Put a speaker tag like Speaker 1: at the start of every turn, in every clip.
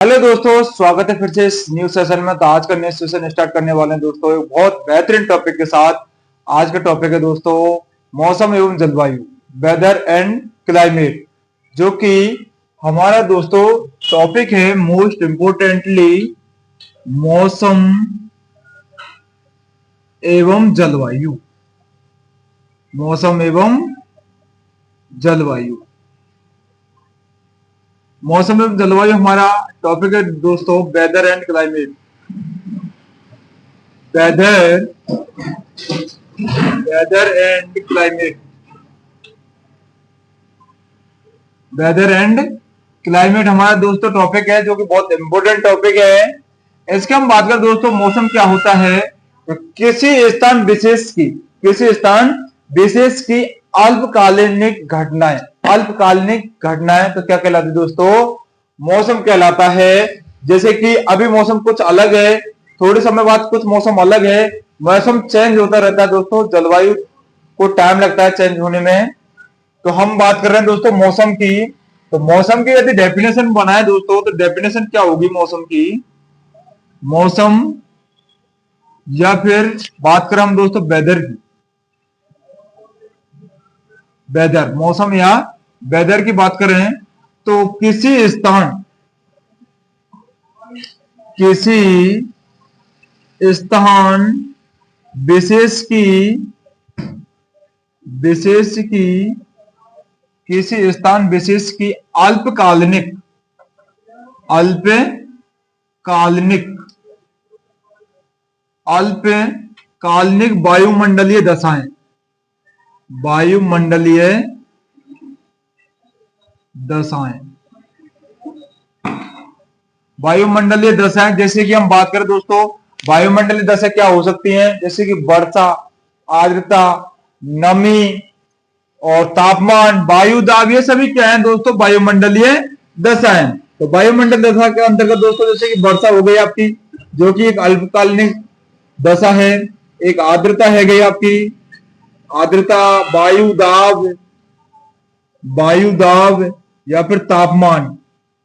Speaker 1: Hello दोस्तों, स्वागत है फिर से इस न्यू सेशन में। तो आज का न्यू सेशन स्टार्ट करने वाले हैं दोस्तों एक बहुत बेहतरीन टॉपिक के साथ। आज का टॉपिक है दोस्तों मौसम एवं जलवायु, वेदर एंड क्लाइमेट, जो कि हमारा दोस्तों टॉपिक है मोस्ट इम्पोर्टेंटली मौसम एवं जलवायु। मौसम एवं जलवायु, मौसम एवं जलवायु हमारा टॉपिक है दोस्तों weather and climate. Weather weather and climate, weather and climate हमारा दोस्तों टॉपिक है, जो कि बहुत इंपॉर्टेंट टॉपिक है। इसके हम बात करें दोस्तों, मौसम क्या होता है? तो किसी स्थान विशेष की अल्पकालिक घटनाएं, अल्पकालिक घटनाएं तो क्या कहलाती है दोस्तों? मौसम कहलाता है। जैसे कि अभी मौसम कुछ अलग है, थोड़े समय बाद कुछ मौसम अलग है, मौसम चेंज होता रहता है दोस्तों। जलवायु को टाइम लगता है चेंज होने में। तो हम बात कर रहे हैं दोस्तों मौसम की। तो मौसम की यदि डेफिनेशन बनाए दोस्तों, तो डेफिनेशन क्या होगी मौसम की? मौसम या फिर बात करें हम दोस्तों वेदर की, वेदर, मौसम या वेदर की बात करें तो किसी स्थान किसी स्थान विशेष की अल्पकालिक अल्पकालिक वायुमंडलीय दशाएं, वायुमंडलीय दशाएं, वायुमंडलीय दशाएं। जैसे कि हम बात करें दोस्तों, वायुमंडलीय दशा क्या हो सकती हैं? जैसे कि वर्षा, आर्द्रता, नमी और तापमान, वायु दाब, ये सभी क्या है दोस्तों? वायुमंडलीय दशाएं। तो वायुमंडल दशा के अंतर्गत दोस्तों जैसे कि वर्षा हो गई आपकी, जो कि एक अल्पकालिक दशा है। एक आर्द्रता है गई आपकी, आर्द्रता, वायु दाब या फिर तापमान,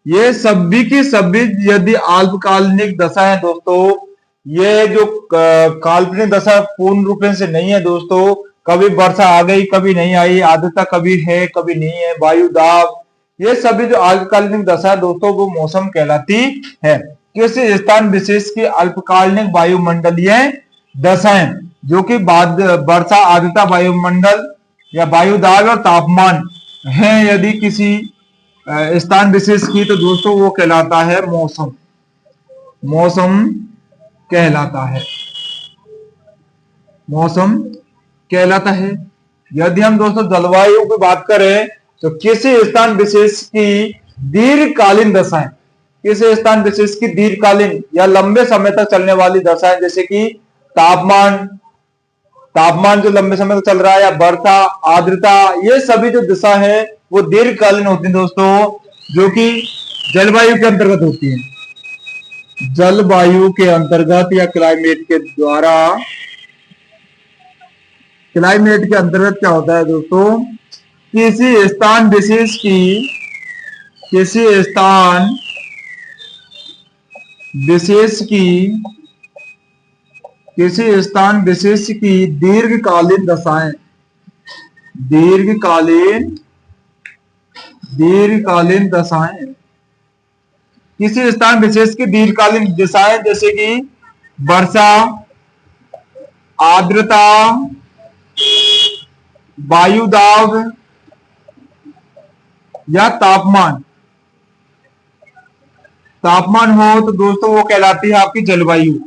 Speaker 1: ये सभी की सभी यदि अल्पकालिक दशा है दोस्तों। ये जो काल्पनिक दशा पूर्ण रूप से नहीं है दोस्तों। कभी वर्षा आ गई, कभी नहीं आई, आर्द्रता कभी है कभी नहीं है, वायु दाब, ये सभी जो अल्पकालिक दशा है दोस्तों, वो मौसम कहलाती है। किसी स्थान विशेष की अल्पकालिक वायुमंडलीय दशाएं, जो कि वर्षा, आर्द्रता, वायुमंडल या वायु दाब और तापमान है यदि किसी स्थान विशेष की, तो दोस्तों वो कहलाता है मौसम। मौसम कहलाता है, मौसम कहलाता है। यदि हम दोस्तों जलवायु की बात करें तो किसी स्थान विशेष की दीर्घकालीन दशाएं, किसी स्थान विशेष की दीर्घकालीन या लंबे समय तक चलने वाली दशाएं, जैसे कि तापमान जो लंबे समय तक चल रहा है, या वर्षा, आर्द्रता, ये सभी जो दिशा है वो दीर्घकालीन होती है दोस्तों, जो कि जलवायु के अंतर्गत होती है। जलवायु के अंतर्गत या क्लाइमेट के द्वारा, क्लाइमेट के अंतर्गत क्या होता है दोस्तों? किसी स्थान विशेष की दीर्घकालीन दशाएं, दीर्घकालीन दशाएं, किसी स्थान विशेष की दीर्घकालीन दशाएं, जैसे कि वर्षा, आर्द्रता, वायु दाब या तापमान हो, तो दोस्तों वो कहलाती है आपकी जलवायु।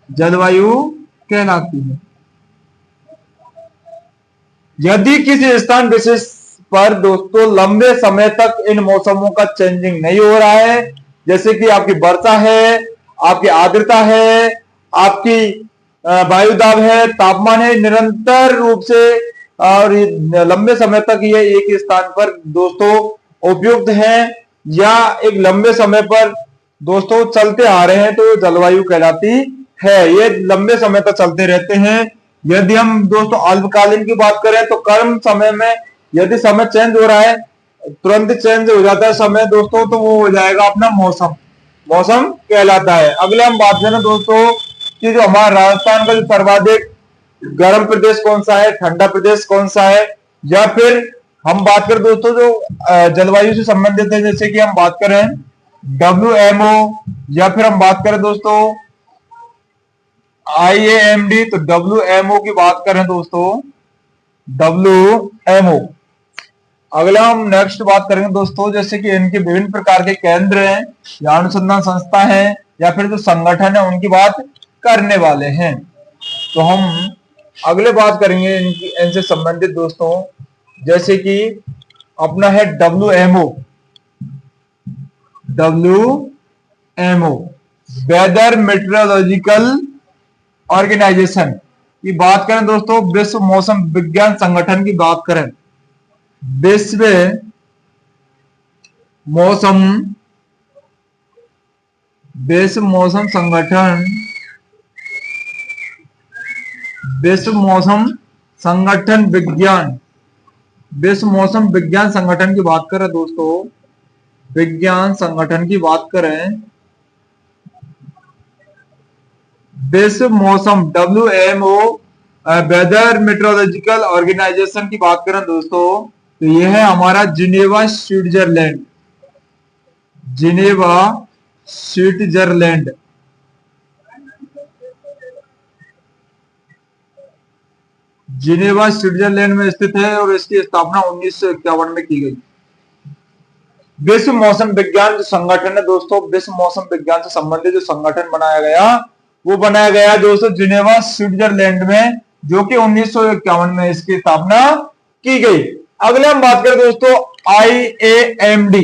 Speaker 1: जलवायु कहलाती है। यदि किसी स्थान विशेष पर दोस्तों लंबे समय तक इन मौसमों का चेंजिंग नहीं हो रहा है, जैसे कि आपकी वर्षा है, आपकी आर्द्रता है, आपकी वायु दाब है, तापमान है, निरंतर रूप से और लंबे समय तक ये एक ही स्थान पर दोस्तों उपयुक्त है, या एक लंबे समय पर दोस्तों चलते आ रहे हैं, तो जलवायु कहलाती है। ये लंबे समय तक चलते रहते हैं। यदि हम दोस्तों अल्पकालीन की बात करें तो कम समय में यदि समय चेंज हो रहा है, तुरंत चेंज हो जाता है समय दोस्तों, तो वो हो जाएगा अपना मौसम, मौसम कहलाता है। अगले हम बात करें दोस्तों कि जो हमारा राजस्थान का जो सर्वाधिक गर्म प्रदेश कौन सा है, ठंडा प्रदेश कौन सा है, या फिर हम बात करें दोस्तों जो जलवायु से संबंधित है, जैसे कि हम बात करें WMO, या फिर हम बात करें दोस्तों IAMD। तो WMO की बात करें दोस्तों, WMO। अगला हम नेक्स्ट बात करेंगे दोस्तों, जैसे कि इनके विभिन्न प्रकार के केंद्र हैं या अनुसंधान संस्था है या फिर जो संगठन है उनकी बात करने वाले हैं। तो हम अगले बात करेंगे इनसे संबंधित दोस्तों, जैसे कि अपना है WMO। वेदर मेट्रोलॉजिकल ऑर्गेनाइजेशन की बात करें दोस्तों, विश्व मौसम विज्ञान संगठन की बात करें, विश्व मौसम संगठन, विश्व मौसम संगठन विज्ञान, विश्व मौसम विज्ञान संगठन की बात करें दोस्तों, विज्ञान संगठन की बात करें, विश्व मौसम WMO वेदर मेट्रोलॉजिकल ऑर्गेनाइजेशन की बात करें दोस्तों, तो यह है हमारा Geneva Switzerland, Geneva Switzerland. Geneva Switzerland में स्थित है और इसकी स्थापना 1951 में की गई। विश्व मौसम विज्ञान जो संगठन है दोस्तों, विश्व मौसम विज्ञान से संबंधित जो संगठन बनाया गया वो बनाया गया दोस्तों जिनेवा स्विट्जरलैंड में, जो कि 1951 में इसकी स्थापना की गई। अगले हम बात करें दोस्तों IAMD।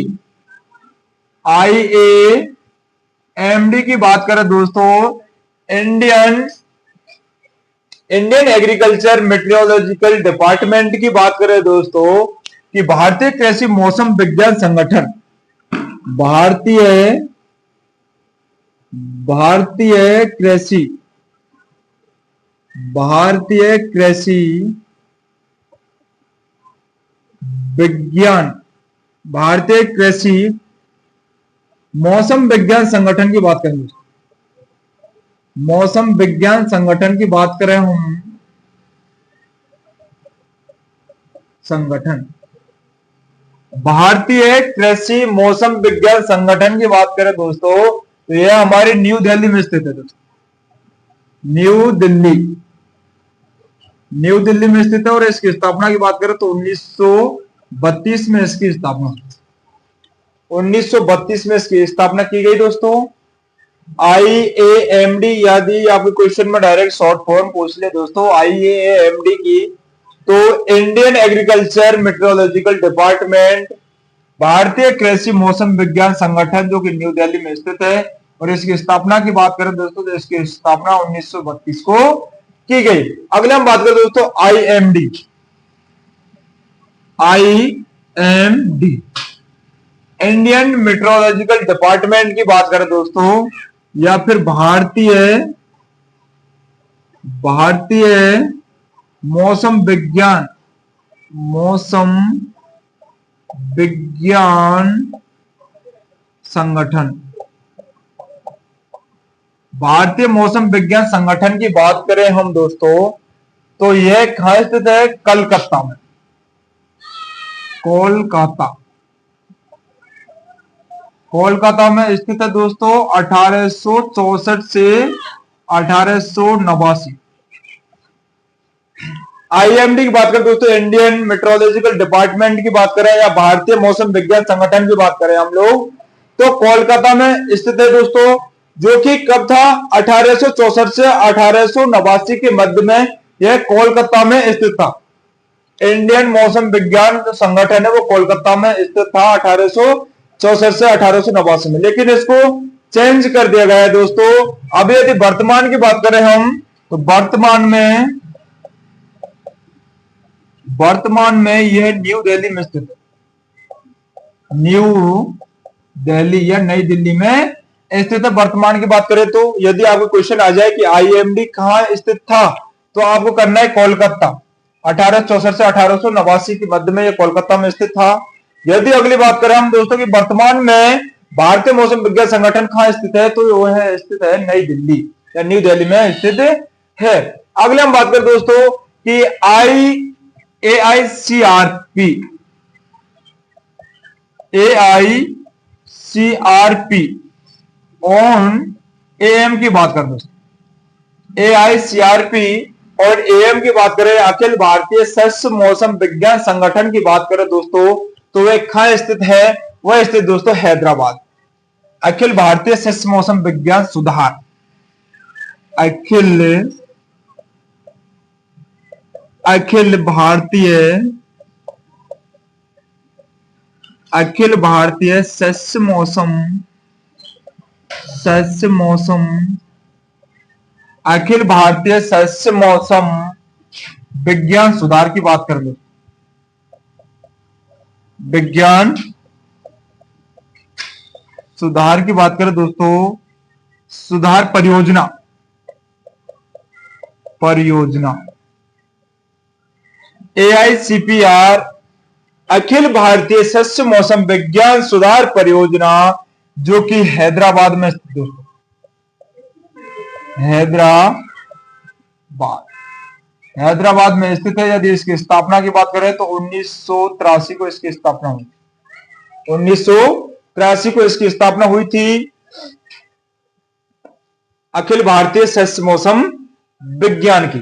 Speaker 1: IAMD की बात करें दोस्तों, इंडियन एग्रीकल्चर मेट्रोलॉजिकल डिपार्टमेंट की बात करें दोस्तों कि भारतीय कृषि मौसम विज्ञान संगठन, भारतीय कृषि विज्ञान, भारतीय कृषि मौसम विज्ञान संगठन की बात करेंगे, मौसम विज्ञान संगठन की बात करें हम, संगठन भारतीय कृषि मौसम विज्ञान संगठन की बात करें दोस्तों, तो यह हमारी न्यू दिल्ली में स्थित है दोस्तों, न्यू दिल्ली में स्थित है। और इसकी स्थापना की बात करें तो 1932 में इसकी स्थापना, 1932 में इसकी स्थापना की गई दोस्तों। IAMD, यदि आपके क्वेश्चन में डायरेक्ट शॉर्ट फॉर्म पूछ ले दोस्तों IAMD की, तो इंडियन एग्रीकल्चर मेट्रोलॉजिकल डिपार्टमेंट, भारतीय कृषि मौसम विज्ञान संगठन, जो कि न्यू दिल्ली में स्थित है। और इसकी स्थापना की बात करें दोस्तों तो इसकी स्थापना 1932 को की गई। अगले हम बात करें दोस्तों IMD, इंडियन मेट्रोलॉजिकल डिपार्टमेंट की बात करें दोस्तों, या फिर भारतीय मौसम विज्ञान संगठन, भारतीय मौसम विज्ञान संगठन की बात करें हम दोस्तों, तो यह कहां स्थित है, कलकत्ता में, कोलकाता में स्थित है दोस्तों। 1864 से 1889। IMD की बात करें दोस्तों, इंडियन मेट्रोलॉजिकल डिपार्टमेंट की बात करें या भारतीय मौसम विज्ञान संगठन की बात करें हम लोग, तो कोलकाता में स्थित है दोस्तों, जो कि कब था, 1864 से 1889 के मध्य में यह कोलकाता में स्थित था। इंडियन मौसम विज्ञान संगठन है वो कोलकाता में स्थित था 1864 से 1889 में, लेकिन इसको चेंज कर दिया गया है दोस्तों। अभी यदि वर्तमान की बात करें हम, तो वर्तमान में यह न्यू दिल्ली में स्थित है, न्यू दिल्ली या नई दिल्ली में स्थित है। वर्तमान की बात करें तो यदि आपको क्वेश्चन आ जाए कि IMD कहां स्थित था, तो आपको करना है कोलकाता। 1864 से 1889 के मध्य में यह कोलकाता में स्थित था। यदि अगली बात करें हम दोस्तों कि वर्तमान में भारतीय मौसम विज्ञान संगठन कहाँ स्थित है, तो वो है स्थित है नई दिल्ली या न्यू दिल्ली में स्थित है। अगले हम बात करें दोस्तों कि AICRP ऑन AM की बात करें दोस्तों, AICRP और AM की बात करें, अखिल भारतीय शस्य मौसम विज्ञान संगठन की बात करें दोस्तों, तो वह कहां स्थित है, वह स्थित दोस्तों हैदराबाद। अखिल भारतीय शस्य मौसम विज्ञान सुधार, अखिल भारतीय शस्य मौसम अखिल भारतीय शस्य मौसम विज्ञान सुधार की बात कर लो, विज्ञान सुधार की बात करें दोस्तों, सुधार परियोजना AICPR अखिल भारतीय शस्य मौसम विज्ञान सुधार परियोजना, जो कि हैदराबाद में स्थित दोस्तों, हैदराबाद में स्थित है। यदि इसकी स्थापना की बात करें तो 1983 को इसकी स्थापना हुई, 1983 को इसकी स्थापना हुई थी। अखिल भारतीय शस्य मौसम विज्ञान की,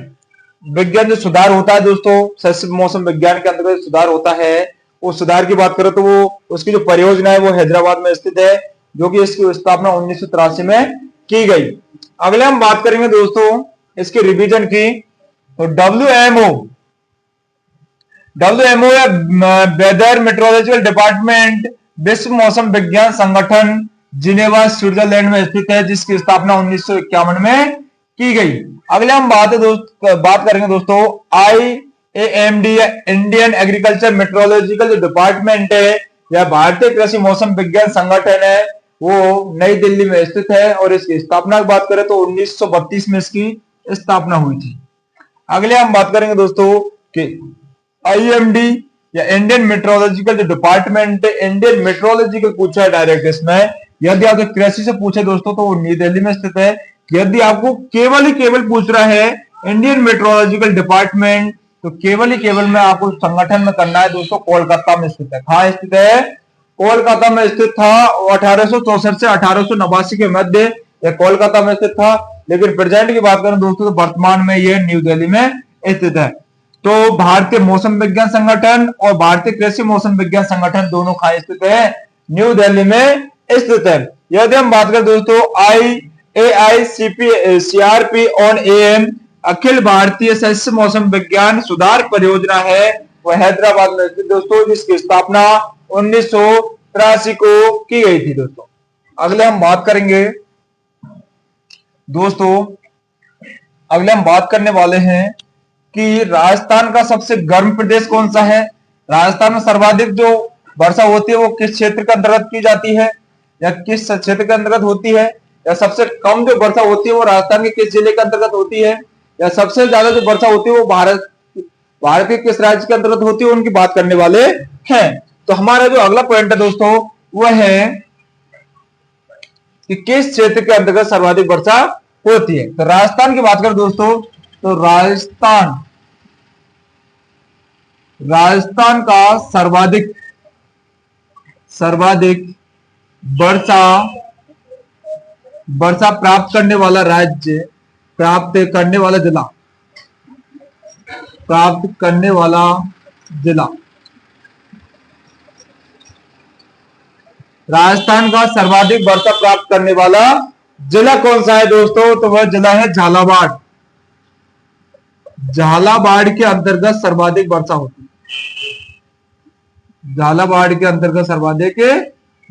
Speaker 1: विज्ञान जो सुधार होता है दोस्तों, शस्य मौसम विज्ञान के अंतर्गत सुधार होता है, उस सुधार की बात करें तो वो उसकी जो परियोजना है वो हैदराबाद में स्थित है, जो कि इसकी स्थापना 1983 में की गई। अगले हम बात करेंगे दोस्तों इसके रिवीजन की, तो WMO या वेदर मेट्रोलॉजिकल डिपार्टमेंट विश्व मौसम विज्ञान संगठन जिनेवा स्विट्जरलैंड में स्थित है, जिसकी स्थापना 1951 में की गई। अगले हम बात करेंगे दोस्तों IAMD या इंडियन एग्रीकल्चर मेट्रोलॉजिकल जो डिपार्टमेंट है या भारतीय कृषि मौसम विज्ञान संगठन है, वो नई दिल्ली में स्थित है और इसकी स्थापना की बात करें तो 1932 में इसकी स्थापना हुई थी। अगले हम बात करेंगे दोस्तों कि IMD या इंडियन मेट्रोलॉजिकल जो डिपार्टमेंट है, इंडियन मेट्रोलॉजिकल पूछा है डायरेक्ट इसमें। यदि आप कृषि से पूछे दोस्तों तो वो नई दिल्ली में स्थित है। यदि आपको केवल पूछ रहा है इंडियन मेट्रोलॉजिकल डिपार्टमेंट, तो केवल में आपको संगठन में करना है दोस्तों, कोलकाता में स्थित है। कहां स्थित है, कोलकाता में स्थित था। 1864 से 1889 के मध्य यह कोलकाता में स्थित था, लेकिन प्रेजेंट की बात करें दोस्तों तो वर्तमान में यह न्यू दिल्ली में स्थित है। तो भारतीय मौसम विज्ञान संगठन और भारतीय कृषि मौसम विज्ञान संगठन दोनों कहां स्थित है, न्यू दिल्ली में स्थित है। यदि हम बात करें दोस्तों AICRP on AM Akhil Bharatiya शस्य मौसम विज्ञान सुधार परियोजना है, वह हैदराबाद में स्थित दोस्तों, जिसकी स्थापना 1983 को की गई थी दोस्तों। अगले हम बात करेंगे दोस्तों, अगले हम बात करने वाले हैं कि राजस्थान का सबसे गर्म प्रदेश कौन सा है। राजस्थान में सर्वाधिक जो वर्षा होती है वो किस क्षेत्र के अंतर्गत की जाती है या किस क्षेत्र के अंतर्गत होती है, या सबसे कम जो वर्षा होती है वो राजस्थान के किस जिले के अंतर्गत होती है, या सबसे ज्यादा जो वर्षा होती है वो भारत के किस राज्य के अंतर्गत होती है, उनकी बात करने वाले हैं। तो हमारा जो अगला पॉइंट है दोस्तों वह है कि किस क्षेत्र के अंतर्गत सर्वाधिक वर्षा होती है। तो राजस्थान की बात करें दोस्तों तो राजस्थान का सर्वाधिक वर्षा प्राप्त करने वाला राज्य, प्राप्त करने वाला जिला राजस्थान का सर्वाधिक वर्षा प्राप्त करने वाला जिला कौन सा है दोस्तों, तो वह जिला है झालावाड़। झालावाड़ के अंतर्गत सर्वाधिक वर्षा होती है, झालावाड़ के अंतर्गत सर्वाधिक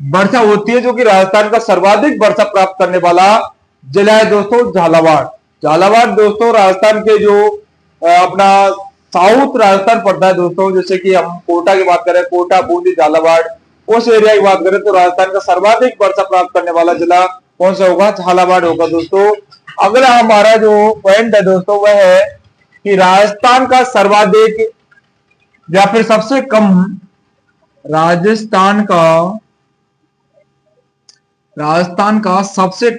Speaker 1: वर्षा होती है, जो कि राजस्थान का सर्वाधिक वर्षा प्राप्त करने वाला जिला है दोस्तों झालावाड़ दोस्तों राजस्थान के जो अपना साउथ राजस्थान पड़ता है दोस्तों, जैसे कि हम कोटा की बात करें, कोटा, बूंदी, झालावाड़, उस एरिया की बात करें तो राजस्थान का सर्वाधिक वर्षा प्राप्त करने वाला जिला कौन सा होगा, झालावाड़ होगा दोस्तों। अगला हमारा जो पॉइंट है दोस्तों वह है कि राजस्थान का सर्वाधिक या फिर सबसे कम राजस्थान का सबसे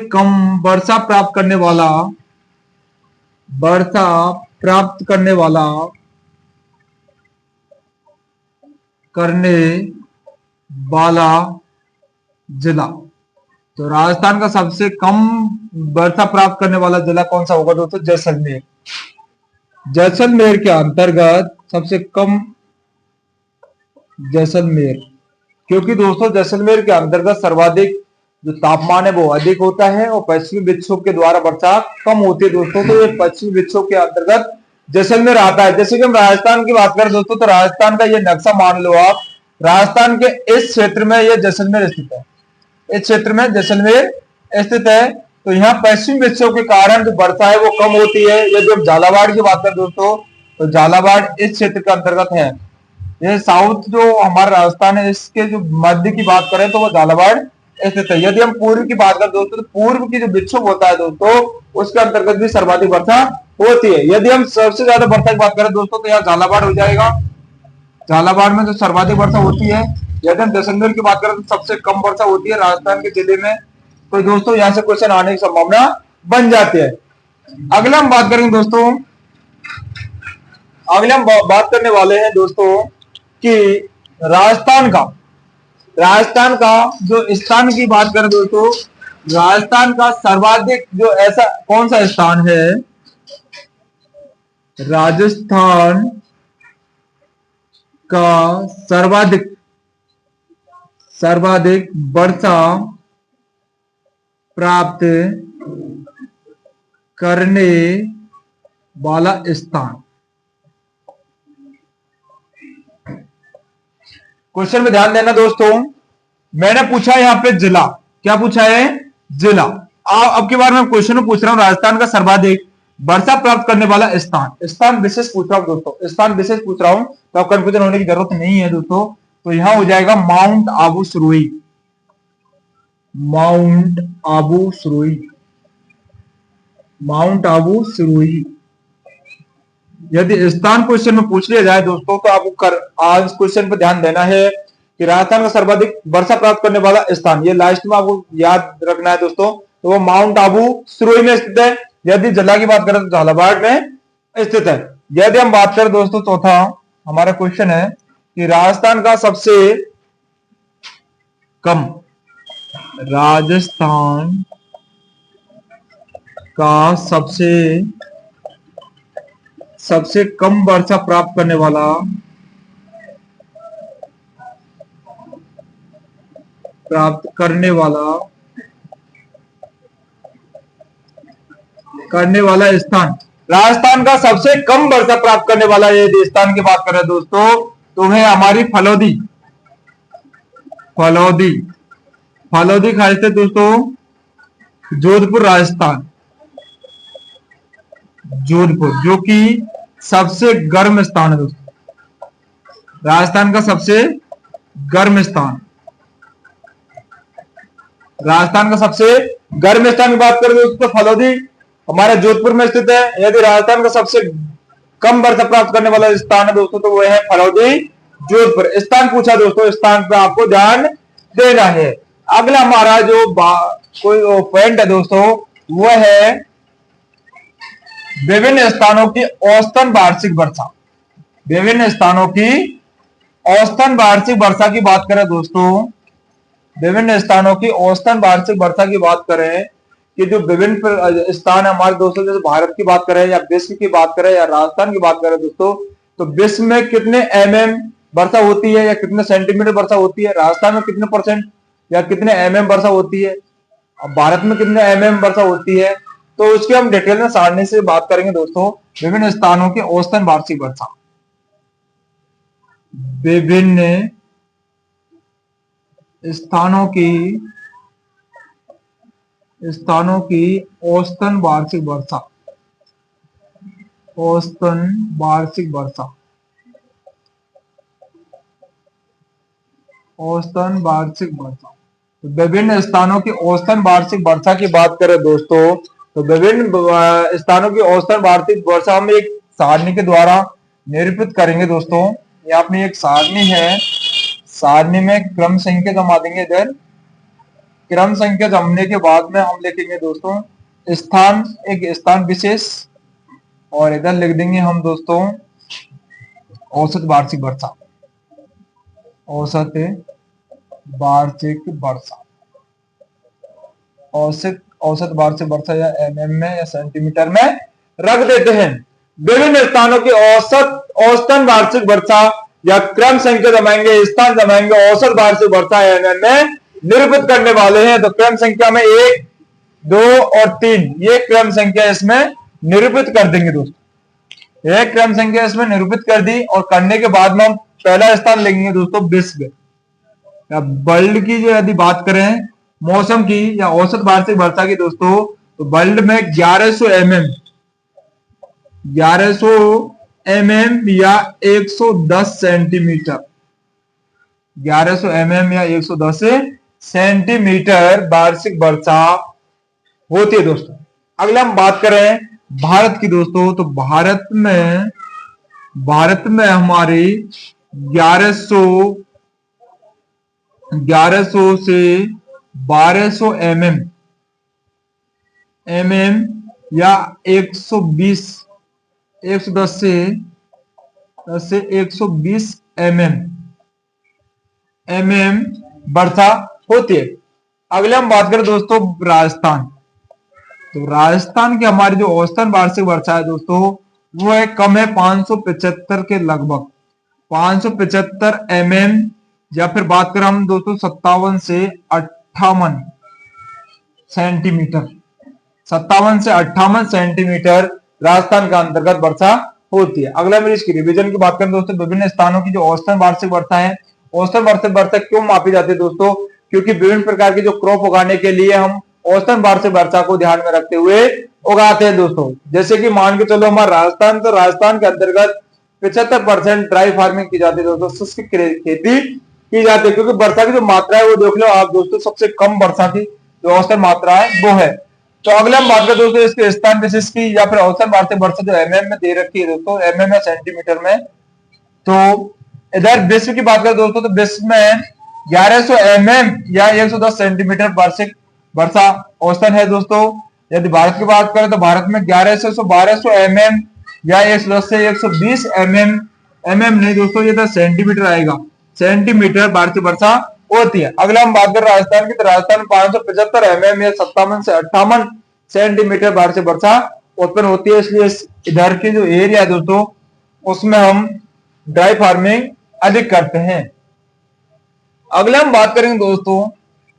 Speaker 1: कम वर्षा प्राप्त करने वाला जिला। तो राजस्थान का सबसे कम वर्षा प्राप्त करने वाला जिला कौन सा होगा दोस्तों? जैसलमेर। जैसलमेर के अंतर्गत सबसे कम जैसलमेर, क्योंकि दोस्तों जैसलमेर के अंतर्गत सर्वाधिक जो तापमान है वो अधिक होता है और पश्चिमी विक्षोभ के द्वारा वर्षा कम होती है दोस्तों। तो ये पश्चिमी विक्षोभ के अंतर्गत जैसलमेर आता है। जैसे कि हम राजस्थान की बात करें दोस्तों, तो राजस्थान का ये नक्शा मान लो आप, राजस्थान के इस क्षेत्र में ये जैसलमेर स्थित है, इस क्षेत्र में जैसलमेर स्थित है। तो यहाँ पश्चिमी विक्षोभ के कारण जो वर्षा है वो कम होती है। यदि हम झालावाड़ की बात करें दोस्तों, तो झालावाड़ इस क्षेत्र के अंतर्गत है। ये साउथ जो हमारा राजस्थान है, इसके जो मध्य की बात करें तो वो झालावाड़ स्थित है। यदि हम पूर्व की बात करें दोस्तों, तो पूर्व की जो विक्षोभ होता है दोस्तों, उसके अंतर्गत भी सर्वाधिक वर्षा होती है। यदि हम सबसे ज्यादा वर्षा की बात करें दोस्तों, तो यहाँ झालावाड़ हो जाएगा। झालावाड़ में जो सर्वाधिक वर्षा होती है। यदि हम जैसलमेर की बात करें तो सबसे कम वर्षा होती है राजस्थान के जिले में। तो दोस्तों यहाँ से क्वेश्चन आने की संभावना बन जाती है। अगला हम बात करेंगे दोस्तों, अगले हम बात करने वाले हैं दोस्तों कि राजस्थान का जो स्थान की बात करें दोस्तों, राजस्थान का सर्वाधिक जो ऐसा कौन सा स्थान है? राजस्थान का सर्वाधिक वर्षा प्राप्त करने वाला स्थान। क्वेश्चन में ध्यान देना दोस्तों, मैंने पूछा यहाँ पे जिला, क्या पूछा है? जिला। अब की बार मैं क्वेश्चन में पूछ रहा हूँ राजस्थान का सर्वाधिक वर्षा प्राप्त करने वाला स्थान विशेष पूछ रहा हूँ दोस्तों, स्थान विशेष पूछ रहा हूँ, तो अब कंफ्यूजन होने की जरूरत नहीं है दोस्तों। तो यहां हो जाएगा माउंट आबू सुरुई। माउंट आबू सुरुई। यदि स्थान क्वेश्चन में पूछ लिया जाए दोस्तों, तो आपको आज क्वेश्चन पर ध्यान देना है कि राजस्थान का सर्वाधिक वर्षा प्राप्त करने वाला स्थान, ये लास्ट में आपको याद रखना है दोस्तों। तो वो माउंट आबू सुरुई में स्थित है। यदि जिला की बात करें तो झालावाड़ में स्थित है। यदि हम बात करें दोस्तों, चौथा हमारा क्वेश्चन है कि राजस्थान का सबसे कम सबसे कम वर्षा प्राप्त करने वाला स्थान, राजस्थान का सबसे कम वर्षा प्राप्त करने वाला यदि स्थान की बात करें दोस्तों, तो है हमारी फलौदी खास से दोस्तों, जोधपुर राजस्थान, जो कि सबसे गर्म स्थान है दोस्तों। राजस्थान का सबसे गर्म स्थान, राजस्थान का सबसे गर्म स्थान की बात करें दोस्तों, फलौदी हमारे जोधपुर में स्थित है। यदि राजस्थान का सबसे कम वर्षा प्राप्त करने वाला स्थान है दोस्तों, तो वो है फलौदी जोधपुर। स्थान पूछा दोस्तों, स्थान पे आपको ध्यान देना है। अगला हमारा जो कोई पॉइंट है दोस्तों, वो है विभिन्न स्थानों की औसतन वार्षिक वर्षा। विभिन्न स्थानों की औसतन वार्षिक वर्षा की बात करें दोस्तों, विभिन्न स्थानों की औसतन वार्षिक वर्षा की बात करें कि जो विभिन्न स्थान है हमारे दोस्तों, जैसे भारत की बात करें या विश्व की बात करें या राजस्थान की बात करें दोस्तों, तो विश्व में कितने वर्षा होती है या कितने सेंटीमीटर वर्षा होती है, राजस्थान में कितने परसेंट या कितने वर्षा होती है, भारत में कितने वर्षा होती है, तो उसके हम डिटेल में सारणी से बात करेंगे दोस्तों। विभिन्न स्थानों की औसतन वार्षिक वर्षा, विभिन्न स्थानों की औसतन वार्षिक वर्षा, तो विभिन्न स्थानों की औसतन वार्षिक वर्षा की बात करें दोस्तों, तो विभिन्न स्थानों की औसतन वार्षिक वर्षा हम एक सारणी के द्वारा निरूपित करेंगे दोस्तों। ये अपनी एक सारणी है, सारणी में क्रम संख्या जमा देंगे। इधर क्रम संख्या जमने के बाद में हम लिखेंगे दोस्तों स्थान, एक स्थान विशेष, और इधर लिख देंगे हम दोस्तों औसत वार्षिक वर्षा, औसत वार्षिक वर्षा, औसत औसत वार्षिक वर्षा या एमएम में या सेंटीमीटर में रख देते हैं। विभिन्न स्थानों की औसतन वार्षिक वर्षा या क्रम संख्या जमाएंगे, स्थान जमाएंगे, औसत वार्षिक वर्षा एमएम में निरूपित करने वाले हैं। तो क्रम संख्या में 1, 2 और 3 ये क्रम संख्या इसमें निरूपित कर देंगे दोस्तों। यह क्रम संख्या इसमें निरूपित कर दी, और करने के बाद में हम पहला स्थान लेंगे दोस्तों विश्व या वर्ल्ड की। जो यदि बात करें मौसम की या औसत वार्षिक वर्षा की दोस्तों, तो वर्ल्ड में 1100 mm, 1100 mm या 110 सेंटीमीटर, 1100 mm या 110 सेंटीमीटर वार्षिक वर्षा होती है दोस्तों। अगला हम बात करें भारत की दोस्तों, तो भारत में हमारी 1100 से 1200 mm या 110 से 120 mm वर्षा होती है। अगले हम बात करें दोस्तों राजस्थान, तो राजस्थान की हमारी जो औसतन वार्षिक वर्षा है दोस्तों वो है कम है 575 के लगभग, 575 mm, या फिर बात करें हम दोस्तों 57 से 58 सेंटीमीटर, 57 से 58 सेंटीमीटर राजस्थान का अंतर्गत वर्षा होती है। अगला मेरी इसकी रिवीजन की बात करें दोस्तों, विभिन्न स्थानों की जो औसतन वार्षिक वर्षा है, औसतन वार्षिक वर्षा क्यों मापी जाती है दोस्तों, क्योंकि विभिन्न प्रकार की जो क्रॉप उगाने के लिए हम औसतन वार्षिक वर्षा को ध्यान में रखते हुए उगाते हैं दोस्तों। जैसे कि मान के चलो हमारा राजस्थान, तो राजस्थान के अंतर्गत 75% ड्राई फार्मिंग की जाती है दोस्तों, शुष्क खेती की जाती है, क्योंकि वर्षा की जो मात्रा है वो देख लो आप दोस्तों, सबसे कम वर्षा की जो औसतन मात्रा है वो है। तो अगला हम बात करें दोस्तों इसके स्थान विशेष की या फिर औसतन वार्षिक वर्षा जो एमएम में दे रखी है दोस्तों, एमएम या सेंटीमीटर में। तो इधर विश्व की बात करें दोस्तों, तो विश्व में 1100 mm या 110 सेंटीमीटर वार्षिक वर्षा औसतन है दोस्तों। यदि भारत की बात करें तो भारत में 1100 से 1200 mm या 110 से 120 mm नहीं दोस्तों, ये तो सेंटीमीटर आएगा, सेंटीमीटर वार्षिक वर्षा होती है। अगला हम बात करें राजस्थान की, तो राजस्थान में 575 mm या 57 से 58 सेंटीमीटर वार्षिक वर्षा उत्पन्न होती है। इसलिए इधर की जो एरिया है दोस्तों उसमें हम ड्राई फार्मिंग अधिक करते हैं। अगला हम बात करेंगे दोस्तों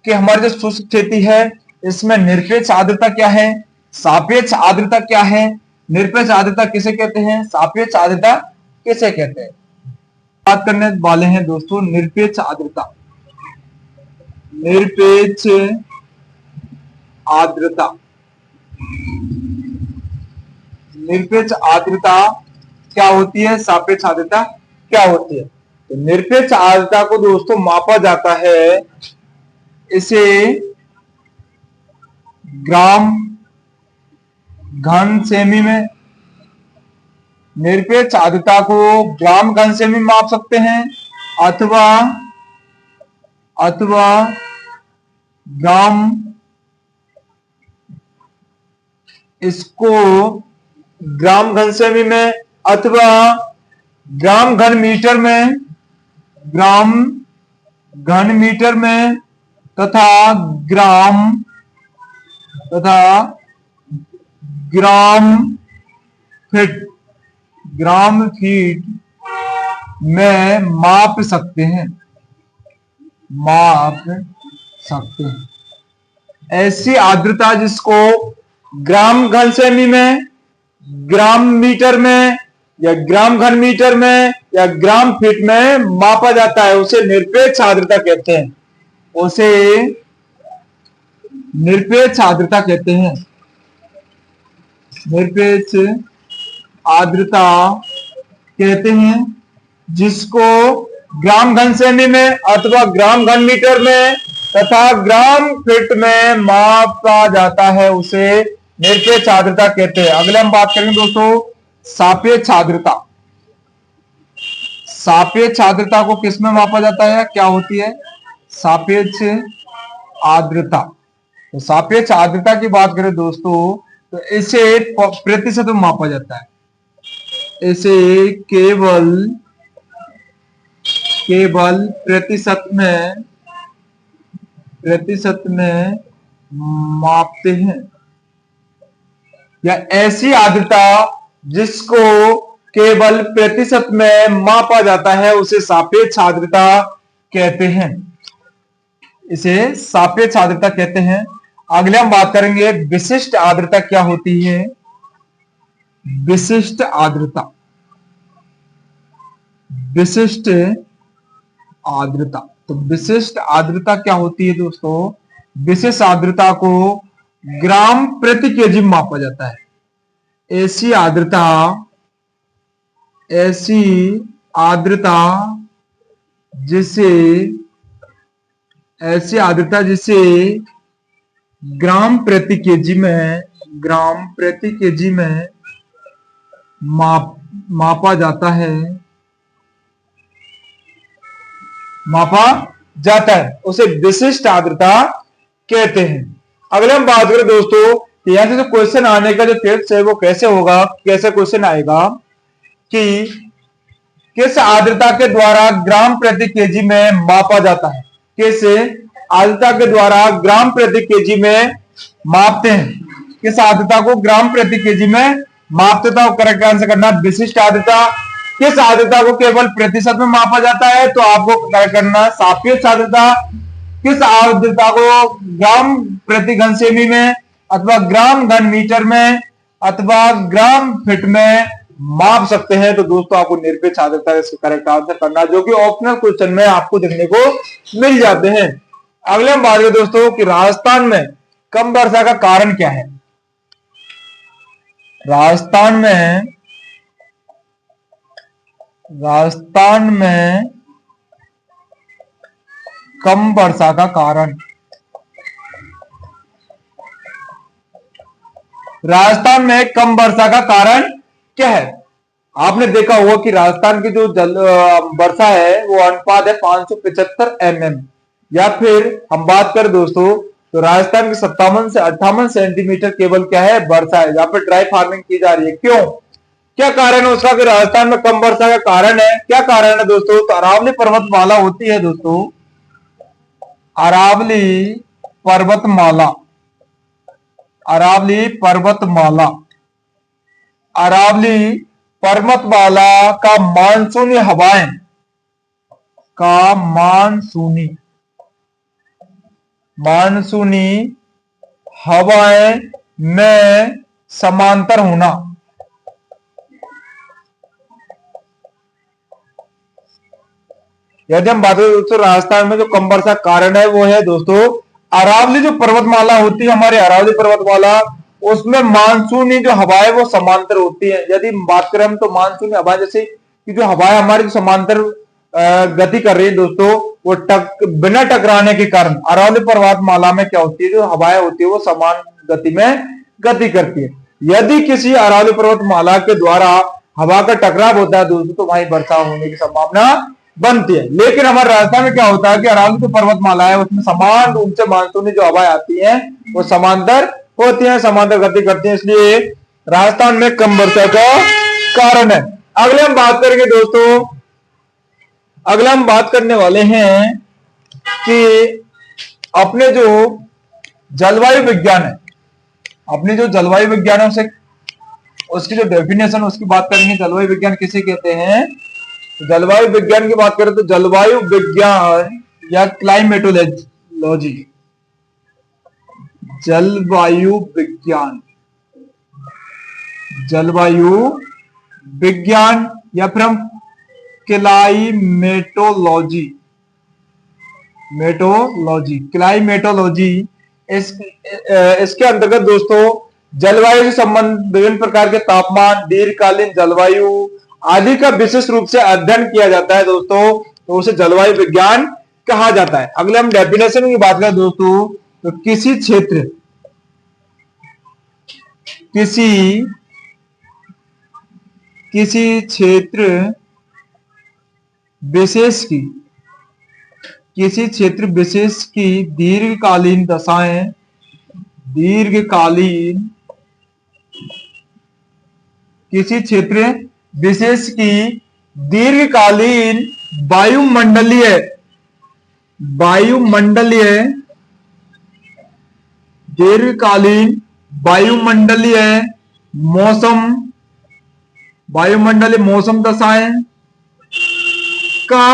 Speaker 1: कि हमारी जो शुष्क खेती है इसमें निरपेक्ष आर्द्रता क्या है, सापेक्ष आर्द्रता क्या है, निरपेक्ष आर्द्रता किसे कहते हैं, सापेक्ष आर्द्रता किसे कहते हैं। बात करने वाले हैं दोस्तों निरपेक्ष आर्द्रता। निरपेक्ष आर्द्रता, निरपेक्ष आर्द्रता क्या होती है, सापेक्ष आर्द्रता क्या होती है। तो निरपेक्ष आर्द्रता को दोस्तों मापा जाता है, इसे ग्राम घन सेमी में, निरपेक्ष आर्द्रता को ग्राम घन सेमी में माप सकते हैं, अथवा ग्राम, इसको ग्राम घन सेमी में अथवा ग्राम घन मीटर में, ग्राम घन मीटर में तथा ग्राम फीट में माप सकते हैं, ऐसी आर्द्रता जिसको ग्राम घन सेमी में, ग्राम मीटर में या ग्राम घन मीटर में या ग्राम फीट में मापा जाता है उसे निरपेक्ष आर्द्रता कहते हैं, उसे निरपेक्ष आर्द्रता कहते हैं। निरपेक्ष आर्द्रता कहते हैं जिसको ग्राम घन सेमी में अथवा ग्राम घन मीटर में तथा ग्राम फीट में मापा जाता है, उसे निरपेक्ष आर्द्रता कहते हैं। अगले हम बात करेंगे दोस्तों सापेक्ष आर्द्रता। सापेक्ष आर्द्रता को किस में मापा जाता है, क्या होती है सापेक्ष आर्द्रता। तो सापेक्ष आर्द्रता की बात करें दोस्तों तो इसे प्रतिशत में मापा जाता है। इसे केवल प्रतिशत में मापते हैं, या ऐसी आर्द्रता जिसको केवल प्रतिशत में मापा जाता है उसे सापेक्ष आर्द्रता कहते हैं। इसे सापेक्ष आर्द्रता कहते हैं। अगले हम बात करेंगे विशिष्ट आर्द्रता क्या होती है। विशिष्ट आर्द्रता, विशिष्ट आर्द्रता, तो विशिष्ट आर्द्रता क्या होती है दोस्तों, विशिष्ट आर्द्रता को ग्राम प्रति केजी में मापा जाता है। ऐसी आर्द्रता जिसे ग्राम प्रति केजी में मापा जाता है उसे विशिष्ट आर्द्रता कहते हैं। अगले हम बात करें दोस्तों कि यहां से जो क्वेश्चन आने का जो टिप्स है वो कैसे होगा, कैसे क्वेश्चन आएगा कि किस आर्द्रता के द्वारा ग्राम प्रति केजी में मापा जाता है, किस आर्द्रता के द्वारा ग्राम प्रति केजी में मापते हैं, किस आर्द्रता को ग्राम प्रति केजी में मापते था। करेक्ट आंसर करना विशिष्ट आर्द्रता। किस आर्द्रता को केवल प्रतिशत में मापा जाता है, तो आपको करेक्ट करना सापेक्ष आर्द्रता। किस आर्द्रता को ग्राम प्रति घन सेमी में अथवा ग्राम घन मीटर में अथवा ग्राम फीट में माप सकते हैं, तो दोस्तों आपको निरपेक्ष आर्द्रता इसका करेक्ट आंसर करना, जो कि ऑप्शनल क्वेश्चन में आपको देखने को मिल जाते हैं। अगले हम बात करें दोस्तों कि राजस्थान में कम वर्षा का कारण क्या है। राजस्थान में कम वर्षा का कारण, राजस्थान में कम वर्षा का कारण क्या है। आपने देखा होगा कि राजस्थान की जो वर्षा है वो अनुपात है 575 mm, या फिर हम बात करें दोस्तों तो राजस्थान की 57 से 58 सेंटीमीटर केवल क्या है वर्षा है। यहाँ पर ड्राई फार्मिंग की जा रही है, क्यों, क्या कारण है उसका कि राजस्थान में कम वर्षा का कारण है, क्या कारण है दोस्तों, तो अरावली पर्वतमाला होती है दोस्तों, अरावली पर्वतमाला, अरावली पर्वतमाला, अरावली पर्वतमाला का मानसूनी हवाएं, का मानसूनी हवाएं में समांतर होना, यदि हम बात करें दोस्तों राजस्थान में जो कम वर्षा कारण है वो है दोस्तों अरावली जो पर्वतमाला होती है, हमारी अरावली पर्वतमाला, उसमें मानसूनी जो हवाएं वो समांतर होती है। यदि बात करें हम तो मानसूनी हवाएं जैसे कि जो हवाएं हमारी जो समांतर गति कर रही है दोस्तों वो बिना टकराने के कारण अरावली पर्वतमाला में क्या होती है, जो हवाएं होती है वो समान गति में गति करती है। यदि किसी अरावली पर्वतमाला के द्वारा हवा का टकराव होता है दोस्तों तो वहीं वर्षा होने की संभावना बनती है। लेकिन हमारे राजस्थान में क्या होता है कि अरावली जो पर्वतमाला है उसमें समान रूप से मानसूनी जो हवाएं आती हैं वो समांतर होती हैं, समांतर गति करती हैं, इसलिए राजस्थान में कम वर्षा का कारण है। अगले हम बात करेंगे दोस्तों, अगले हम बात करने वाले हैं कि अपने जो जलवायु विज्ञान है, अपने जो जलवायु विज्ञान है उसे उसकी जो डेफिनेशन उसकी बात करेंगे। जलवायु विज्ञान किसे कहते हैं, जलवायु विज्ञान की बात करें तो जलवायु विज्ञान या क्लाइमेटोलॉजी, जलवायु विज्ञान या फिर हम क्लाइमेटोलॉजी इसके अंतर्गत दोस्तों जलवायु से संबंधित विभिन्न प्रकार के तापमान, दीर्घकालीन जलवायु आदि का विशेष रूप से अध्ययन किया जाता है दोस्तों, तो उसे जलवायु विज्ञान कहा जाता है। अगले हम डेफिनेशन की बात करें दोस्तों तो किसी क्षेत्र विशेष की, किसी क्षेत्र विशेष की दीर्घकालीन दशाएं, दीर्घकालीन, किसी क्षेत्र विशेष की दीर्घकालीन वायुमंडलीय, वायुमंडलीय, दीर्घकालीन वायुमंडलीय मौसम, वायुमंडलीय मौसम दशाएं का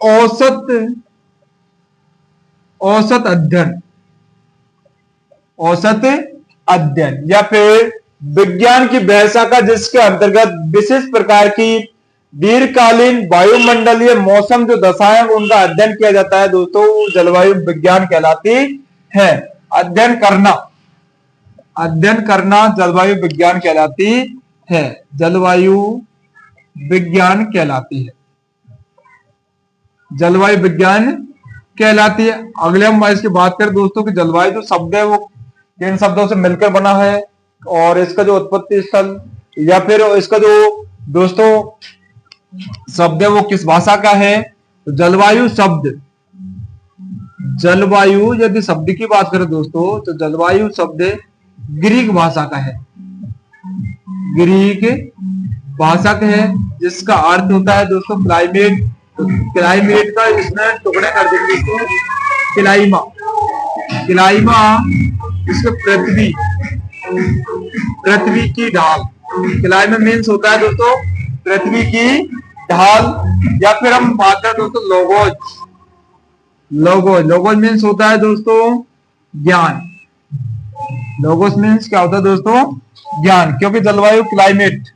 Speaker 1: औसत, औसत अध्ययन, औसत अध्ययन, या फिर विज्ञान की वह शाखा जिसके अंतर्गत विशेष प्रकार की दीर्घकालीन वायुमंडलीय मौसम जो दशाएं उनका अध्ययन किया जाता है दोस्तों, जलवायु विज्ञान कहलाती है। अध्ययन करना, अध्ययन करना जलवायु विज्ञान कहलाती है, जलवायु विज्ञान कहलाती है, जलवायु विज्ञान कहलाती है। अगले हम इसकी बात करें दोस्तों कि जलवायु जो शब्द है वो किन शब्दों से मिलकर बना है, और इसका जो उत्पत्ति स्थल या फिर इसका जो दोस्तों शब्द है वो किस भाषा का है। तो जलवायु शब्द, जलवायु यदि शब्द की बात करें दोस्तों तो जलवायु शब्द ग्रीक भाषा का है, ग्रीक भाषा का है, जिसका अर्थ होता है दोस्तों क्लाइमेट। तो क्लाइमेट का इसमें टुकड़े कर देंगे इसको, क्लाइमा, क्लाइमा इसको पृथ्वी, पृथ्वी की ढाल, क्लाइमा मीन्स होता है दोस्तों पृथ्वी की ढाल। या फिर हम बात करें दोस्तों लोगोज, लोगोज, लोगोज मीन्स होता है दोस्तों ज्ञान, लोगोस मीन्स क्या होता है दोस्तों ज्ञान, क्योंकि जलवायु क्लाइमेट,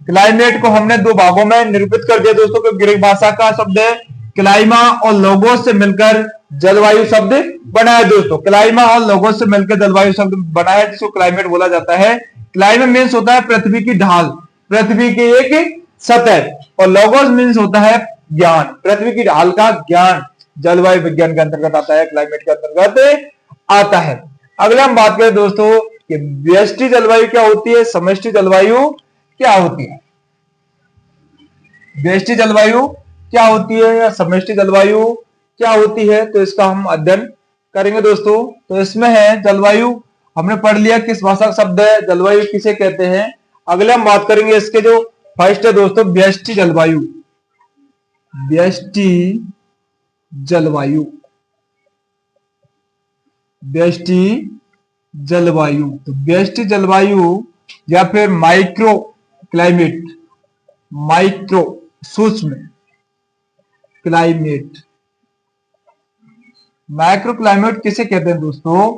Speaker 1: क्लाइमेट को हमने दो भागों में निरूपित कर दिया दोस्तों, क्योंकि ग्रीक भाषा का शब्द है क्लाइमा और लोगोस से मिलकर जलवायु शब्द बना है दोस्तों, क्लाइमा और लोगोस से मिलकर जलवायु शब्द बना है जिसको क्लाइमेट बोला जाता है। क्लाइमा मीन्स होता है पृथ्वी की ढाल, पृथ्वी की एक सतह, और लोगोस मीन्स होता है ज्ञान, पृथ्वी की ढाल का ज्ञान जलवायु विज्ञान के अंतर्गत आता है, क्लाइमेट के अंतर्गत आता है। अगले हम बात करें दोस्तों कि व्यष्टि जलवायु क्या होती है, समष्टि जलवायु क्या होती है, व्यष्टि जलवायु क्या होती है या समष्टि जलवायु क्या होती है, तो इसका हम अध्ययन करेंगे दोस्तों। तो इसमें है जलवायु, हमने पढ़ लिया किस भाषा का शब्द है, जलवायु किसे कहते हैं। अगले हम बात करेंगे इसके जो फर्स्ट है दोस्तों व्यष्टि जलवायु, व्यष्टि जलवायु, व्यष्टि जलवायु। तो व्यष्टि जलवायु या फिर माइक्रो क्लाइमेट, माइक्रो सूक्ष्म क्लाइमेट, माइक्रो क्लाइमेट किसे कहते हैं दोस्तों,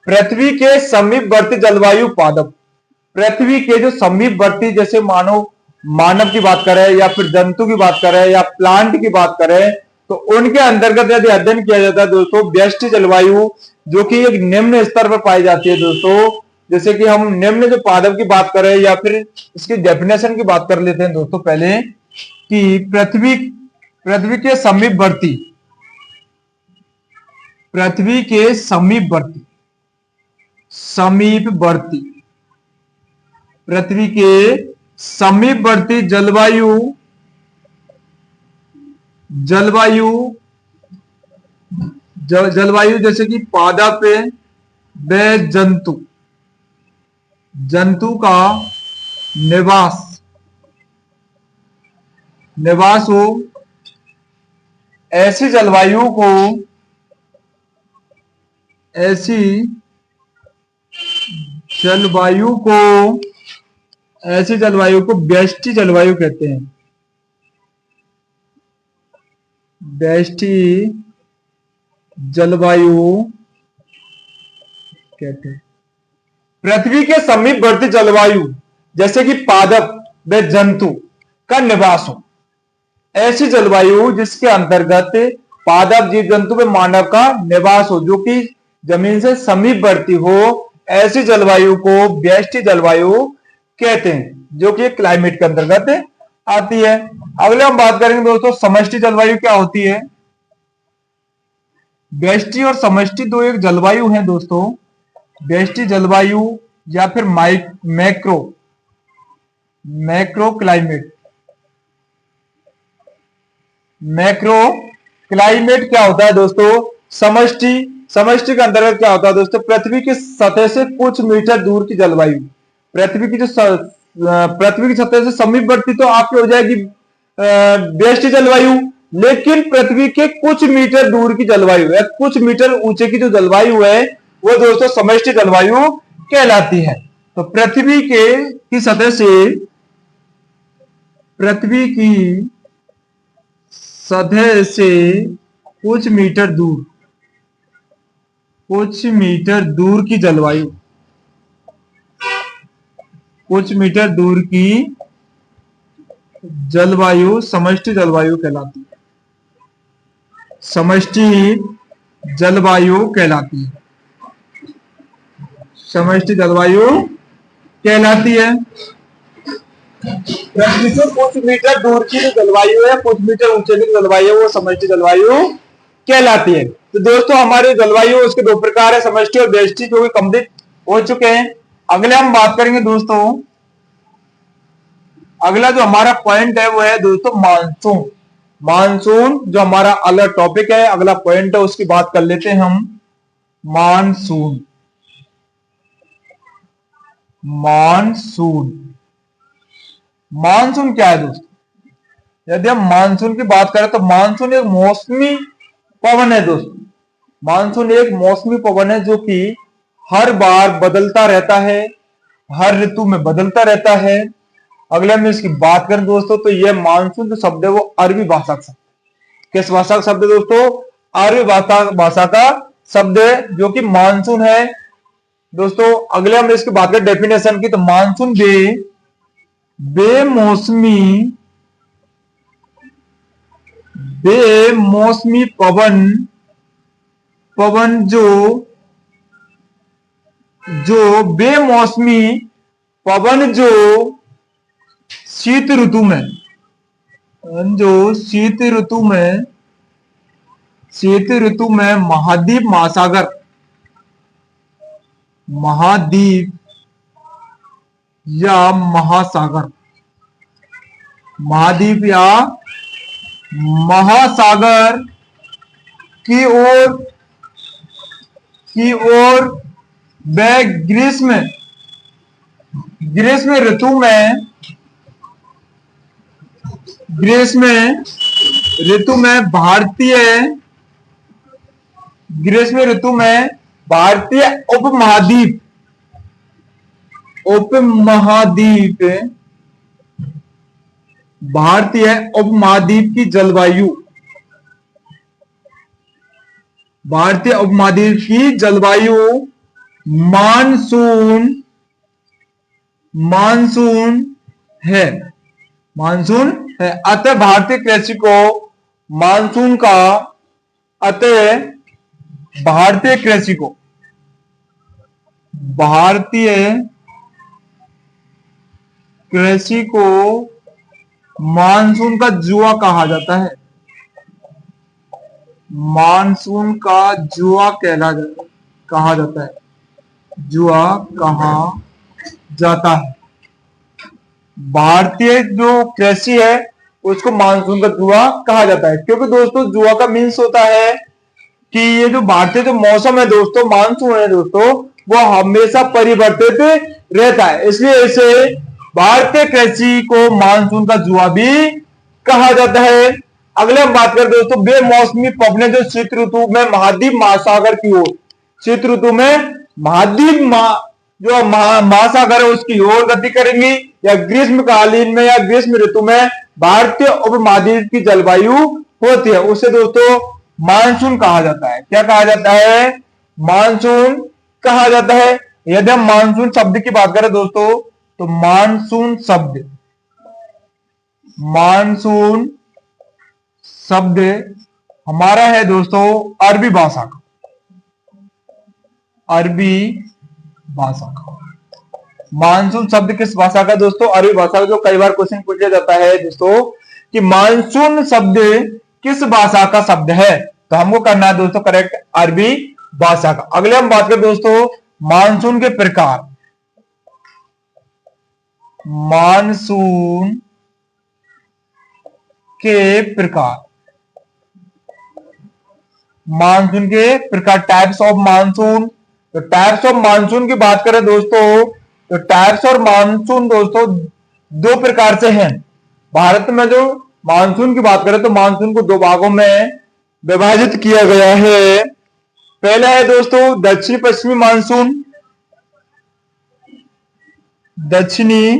Speaker 1: पृथ्वी के समीपवर्ती जलवायु पादप, पृथ्वी के जो समीपवर्ती, जैसे मानव की बात करें या फिर जंतु की बात करें या प्लांट की बात करें, तो उनके अंतर्गत यदि अध्ययन किया जाता है दोस्तों व्यष्टि जलवायु, जो कि एक निम्न स्तर पर पाई जाती है दोस्तों। जैसे कि हम निम्न जो पादप की बात करें या फिर इसकी डेफिनेशन की बात कर लेते हैं दोस्तों पहले, कि पृथ्वी के समीपवर्ती, पृथ्वी के समीपवर्ती, समीपवर्ती, पृथ्वी के समीपवर्ती जलवायु, जलवायु, जलवायु जैसे कि पादप व जंतु, जंतु का निवास, निवास हो, ऐसी जलवायु को, ऐसी जलवायु को, ऐसी जलवायु को व्यष्टि जलवायु कहते हैं, व्यष्टि जलवायु कहते हैं। पृथ्वी के समीपवर्ती जलवायु जैसे कि पादप व जंतु का निवास हो, ऐसी जलवायु जिसके अंतर्गत पादप जीव जंतु व मानव का निवास हो, जो कि जमीन से समीपवर्ती हो, ऐसी जलवायु को व्यष्टि जलवायु कहते हैं, जो कि क्लाइमेट के अंतर्गत आती है। अगले हम बात करेंगे दोस्तों समष्टि जलवायु क्या होती है। व्यष्टि और समष्टि दो एक जलवायु है दोस्तों। व्यष्टि जलवायु या फिर macro, macro climate, macro climate क्या होता है दोस्तों? समष्टि। समष्टि के अंतर्गत क्या होता है दोस्तों? पृथ्वी की सतह से कुछ मीटर दूर की जलवायु। पृथ्वी की जो पृथ्वी की सतह से समीपवर्ती तो आपकी हो जाएगी व्यष्टि जलवायु, लेकिन पृथ्वी के कुछ मीटर दूर की जलवायु है, कुछ मीटर ऊंचे की जो जलवायु है वो दोस्तों समष्टि जलवायु कहलाती है। तो की सतह से, पृथ्वी की सतह से कुछ मीटर दूर, कुछ मीटर दूर की जलवायु, कुछ मीटर दूर की जलवायु समष्टि जलवायु कहलाती है। समष्टि जलवायु कहलाती है। समष्टि जलवायु कहलाती है। पृथ्वी से कुछ मीटर दूर की जो जलवायु है, कुछ मीटर ऊंचे की जलवायु है, वो समष्टि जलवायु कहलाती है। तो दोस्तों हमारी जलवायु उसके दो प्रकार है, समष्टि और व्यष्टि, जो कि कंप्लीट हो चुके हैं। अगले हम बात करेंगे दोस्तों, अगला जो हमारा पॉइंट है वो है दोस्तों मानसून। मानसून जो हमारा अलग टॉपिक है, अगला पॉइंट है, उसकी बात कर लेते हैं हम। मानसून। मानसून मानसून क्या है दोस्तों? यदि हम मानसून की बात करें तो मानसून एक मौसमी पवन है दोस्तों। मानसून एक मौसमी पवन है जो कि हर बार बदलता रहता है, हर ऋतु में बदलता रहता है। अगले हम इसकी बात करें दोस्तों तो यह मानसून जो शब्द है वो अरबी भाषा का शब्द। किस भाषा का शब्द है दोस्तों? अरबी भाषा का शब्द है जो कि मानसून है दोस्तों। अगले हम इसकी बात करें डेफिनेशन की, तो मानसून बेमौसमी बेमौसमी पवन, पवन जो बेमौसमी पवन जो शीत ऋतु में, जो शीत ऋतु में महाद्वीप महासागर, महाद्वीप या महासागर, महाद्वीप या महासागर की ओर वह ग्रीष्म ऋतु में भारतीय उपमहाद्वीप भारतीय उपमहाद्वीप की जलवायु, भारतीय उपमहाद्वीप की जलवायु मानसून है। मानसून है। अतः भारतीय कृषि को मानसून का अतः भारतीय कृषि को मानसून का जुआ कहा जाता है। मानसून का जुआ कहा जाता है। जुआ कहा जाता है। भारतीय जो कृषि है उसको मानसून का जुआ कहा जाता है, क्योंकि दोस्तों जुआ का मीन्स होता है कि ये जो भारतीय जो मौसम है दोस्तों, मानसून है दोस्तों, वो हमेशा परिवर्तित रहता है, इसलिए इसे भारतीय कृषि को मानसून का जुआ भी कहा जाता है। अगले हम बात करें दोस्तों बेमौसमी पवनें जो शीत ऋतु में महाद्वीप महासागर की ओर, शीत ऋतु में महाद्वीप जो महासागर है उसकी ओर गति करेंगी, या ग्रीष्मकालीन में या ग्रीष्म ऋतु में भारतीय उपमहाद्वीप की जलवायु होती है, उसे दोस्तों मानसून कहा जाता है। क्या कहा जाता है? मानसून कहा जाता है। यदि हम मानसून शब्द की बात करें दोस्तों तो मानसून शब्द हमारा है दोस्तों अरबी भाषा का, अरबी भाषा का। मानसून शब्द किस भाषा का दोस्तों? अरबी भाषा का। जो कई बार क्वेश्चन पूछा जाता है दोस्तों कि मानसून शब्द किस भाषा का शब्द है, तो हमको करना है दोस्तों करेक्ट अरबी भाषा का। अगले हम बात करें दोस्तों मानसून के प्रकार। मानसून के प्रकार, मानसून के प्रकार, टाइप्स ऑफ मानसून। तो टाइप्स ऑफ मानसून की बात करें दोस्तों, तो टाइप्स और मानसून दोस्तों दो प्रकार से हैं। भारत में जो मानसून की बात करें तो मानसून को दो भागों में विभाजित किया गया है। पहला है दोस्तों दक्षिणी पश्चिमी मानसून। दक्षिणी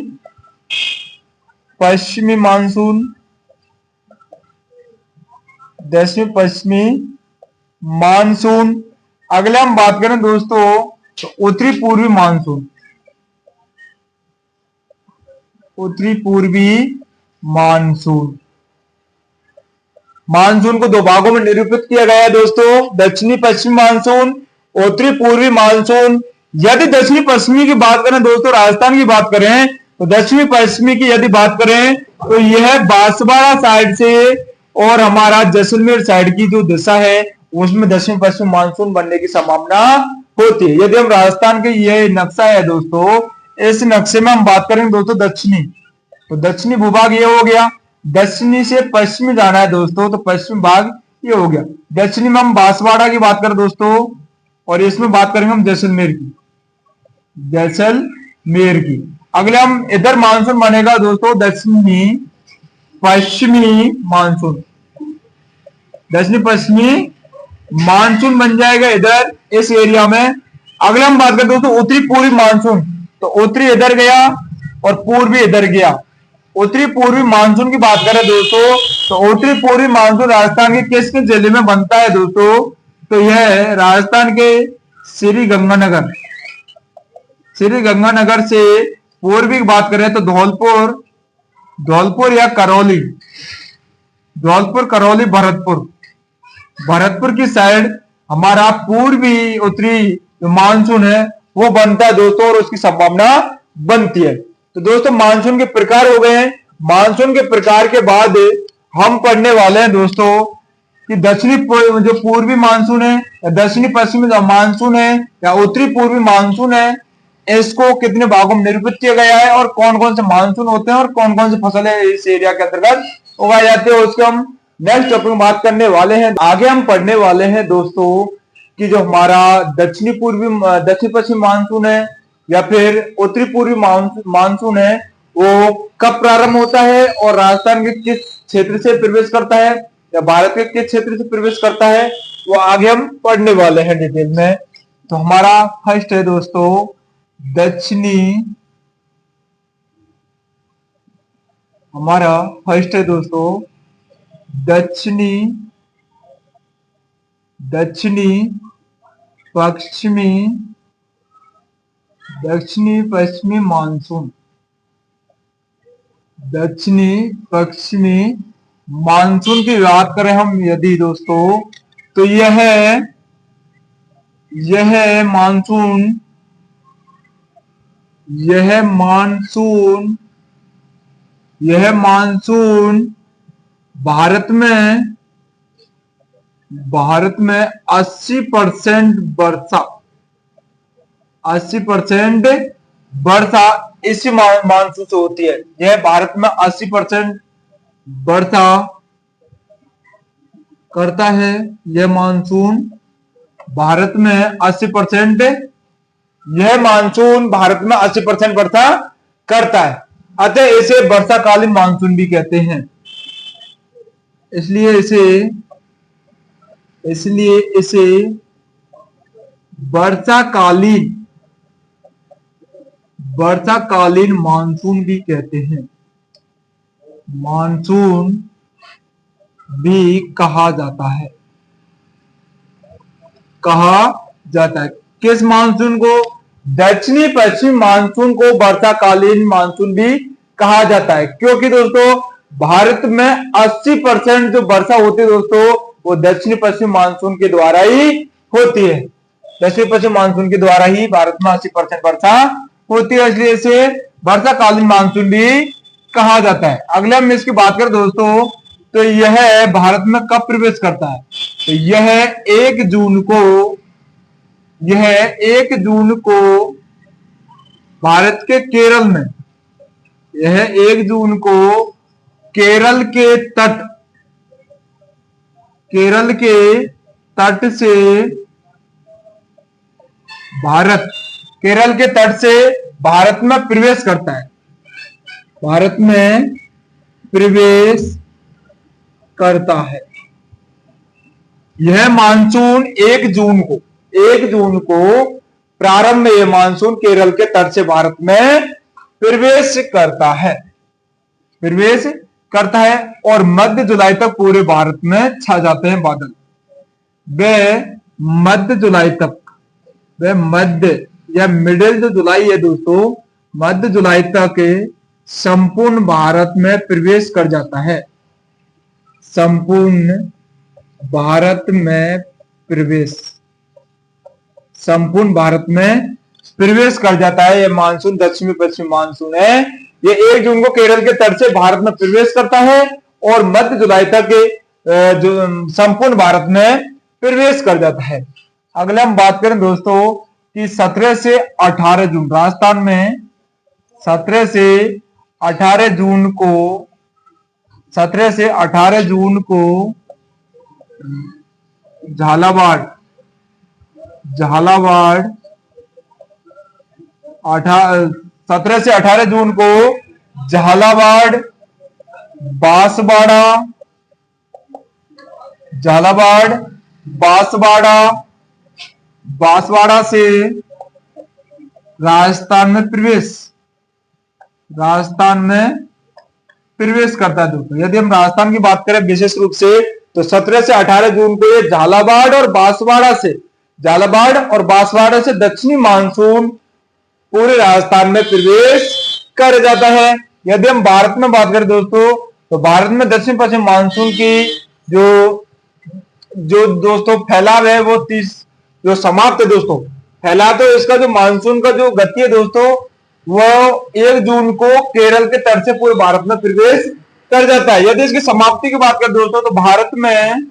Speaker 1: पश्चिमी मानसून, दक्षिणी पश्चिमी मानसून। अगले हम बात करें दोस्तों तो उत्तरी पूर्वी मानसून। उत्तरी पूर्वी मानसून। मानसून को दो भागों में निरूपित किया गया है दोस्तों, दक्षिणी पश्चिमी मानसून, उत्तरी पूर्वी मानसून। यदि दक्षिणी पश्चिमी की बात करें दोस्तों, राजस्थान की बात करें तो दक्षिणी पश्चिमी की यदि बात करें तो यह बांसवाड़ा साइड से और हमारा जैसलमेर साइड की जो दिशा है उसमें दक्षिण पश्चिम मानसून बनने की संभावना होती है। यदि हम राजस्थान के ये नक्शा है दोस्तों, इस नक्शे में हम बात करेंगे दोस्तों दक्षिणी, तो दक्षिणी भूभाग ये हो गया। दक्षिणी से पश्चिमी जाना है दोस्तों, तो पश्चिमी भाग ये हो गया। दक्षिणी में हम बांसवाड़ा की बात करें दोस्तों, और इसमें बात करेंगे हम जैसलमेर की, जैसलमेर की। अगले हम इधर मानसून बनेगा दोस्तों दक्षिणी पश्चिमी मानसून। दक्षिणी पश्चिमी मानसून बन जाएगा इधर इस एरिया में। अगले हम बात करते दोस्तों उत्तरी पूर्वी मानसून, तो उत्तरी इधर गया और पूर्वी इधर गया। उत्तरी पूर्वी मानसून की बात करें दोस्तों, तो उत्तरी पूर्वी मानसून राजस्थान के किस किस जिले में बनता है दोस्तों, तो यह राजस्थान के श्री गंगानगर, श्री गंगानगर से पूर्वी की बात करें तो धौलपुर, धौलपुर या करौली, धौलपुर करौली भरतपुर, भरतपुर की साइड हमारा पूर्वी उत्तरी जो मानसून है वो बनता है दोस्तों, और उसकी संभावना बनती है। तो दोस्तों मानसून के प्रकार हो गए हैं। मानसून के प्रकार के बाद हम पढ़ने वाले हैं दोस्तों कि दक्षिणी जो पूर्वी मानसून है या दक्षिणी पश्चिमी जो मानसून है या उत्तरी पूर्वी मानसून है, इसको कितने भागों में निरूपित किया गया है और कौन कौन से मानसून होते हैं और कौन कौन सी फसलें इस एरिया के अंतर्गत उगाई जाती है, उसके हम नेक्स्ट टॉपिक में बात करने वाले हैं। आगे हम पढ़ने वाले हैं दोस्तों कि जो हमारा दक्षिणी पूर्वी दक्षिण पश्चिम मानसून है या फिर उत्तरी पूर्वी मानसून है वो कब प्रारंभ होता है और राजस्थान के किस क्षेत्र से प्रवेश करता है या भारत के किस क्षेत्र से प्रवेश करता है, वो आगे हम पढ़ने वाले हैं डिटेल में। तो हमारा फर्स्ट है दोस्तों दक्षिणी, हमारा फर्स्ट है दोस्तों दक्षिणी, दक्षिणी पश्चिमी, दक्षिणी पश्चिमी मानसून। दक्षिणी पश्चिमी मानसून की बात करें हम यदि दोस्तों, तो यह मानसून, यह मानसून, यह मानसून भारत में 80% वर्षा, 80% वर्षा इसी मानसून से होती है। यह भारत में 80% वर्षा करता है। यह मानसून भारत में 80%, यह मानसून भारत में 80% वर्षा करता है, अतः इसे वर्षाकालीन मानसून भी कहते हैं। इसलिए इसे वर्षाकालीन मानसून भी कहते हैं, मानसून भी कहा जाता है, कहा जाता है। किस मानसून को? दक्षिणी पश्चिम मानसून को वर्षाकालीन मानसून भी कहा जाता है, क्योंकि दोस्तों भारत में 80% जो वर्षा होती है दोस्तों वो दक्षिणी पश्चिम मानसून के द्वारा ही होती है। दक्षिण पश्चिम मानसून के द्वारा ही भारत में 80% वर्षा होती है, इसलिए इसे वर्षाकालीन मानसून भी कहा जाता है। अगले हम इसकी बात करें दोस्तों, तो यह भारत में कब प्रवेश करता है, तो यह 1 जून को, यह 1 जून को भारत के केरल में, यह 1 जून को केरल के तट से भारत, केरल के तट से भारत में प्रवेश करता है, भारत में प्रवेश करता है। यह मानसून 1 जून को प्रारंभ में यह मानसून केरल के तट से भारत में प्रवेश करता है, और मध्य जुलाई तक पूरे भारत में छा जाते हैं बादल। वे मध्य जुलाई तक, वे मध्य या मिडिल जो जुलाई है दोस्तों, मध्य जुलाई तक संपूर्ण भारत में प्रवेश कर जाता है, संपूर्ण भारत में प्रवेश, संपूर्ण भारत में प्रवेश कर जाता है। यह मानसून दक्षिणी पश्चिमी मानसून है। ये 1 जून को केरल के तट से भारत में प्रवेश करता है और मध्य जुलाई तक जो संपूर्ण भारत में प्रवेश कर जाता है। अगले हम बात करें दोस्तों कि 17 से 18 जून राजस्थान में, 17 से 18 जून को, 17 से 18 जून को झालावाड़, 17 से 18 जून को झालावाड़, बांसवाड़ा से राजस्थान में प्रवेश करता है दोस्तों। यदि हम राजस्थान की बात करें विशेष रूप से, तो 17 से 18 जून को ये झालावाड़ और बांसवाड़ा से दक्षिणी मानसून पूरे राजस्थान में प्रवेश कर जाता है। यदि हम भारत में बात करें दोस्तों, तो भारत में दक्षिण पश्चिम मानसून की जो दोस्तों फैलाव है वो जो समाप्त है दोस्तों, फैला तो इसका जो मानसून का जो गति है दोस्तों, वो 1 जून को केरल के तट से पूरे भारत में प्रवेश कर जाता है। यदि इसकी समाप्ति की बात करें दोस्तों, तो भारत में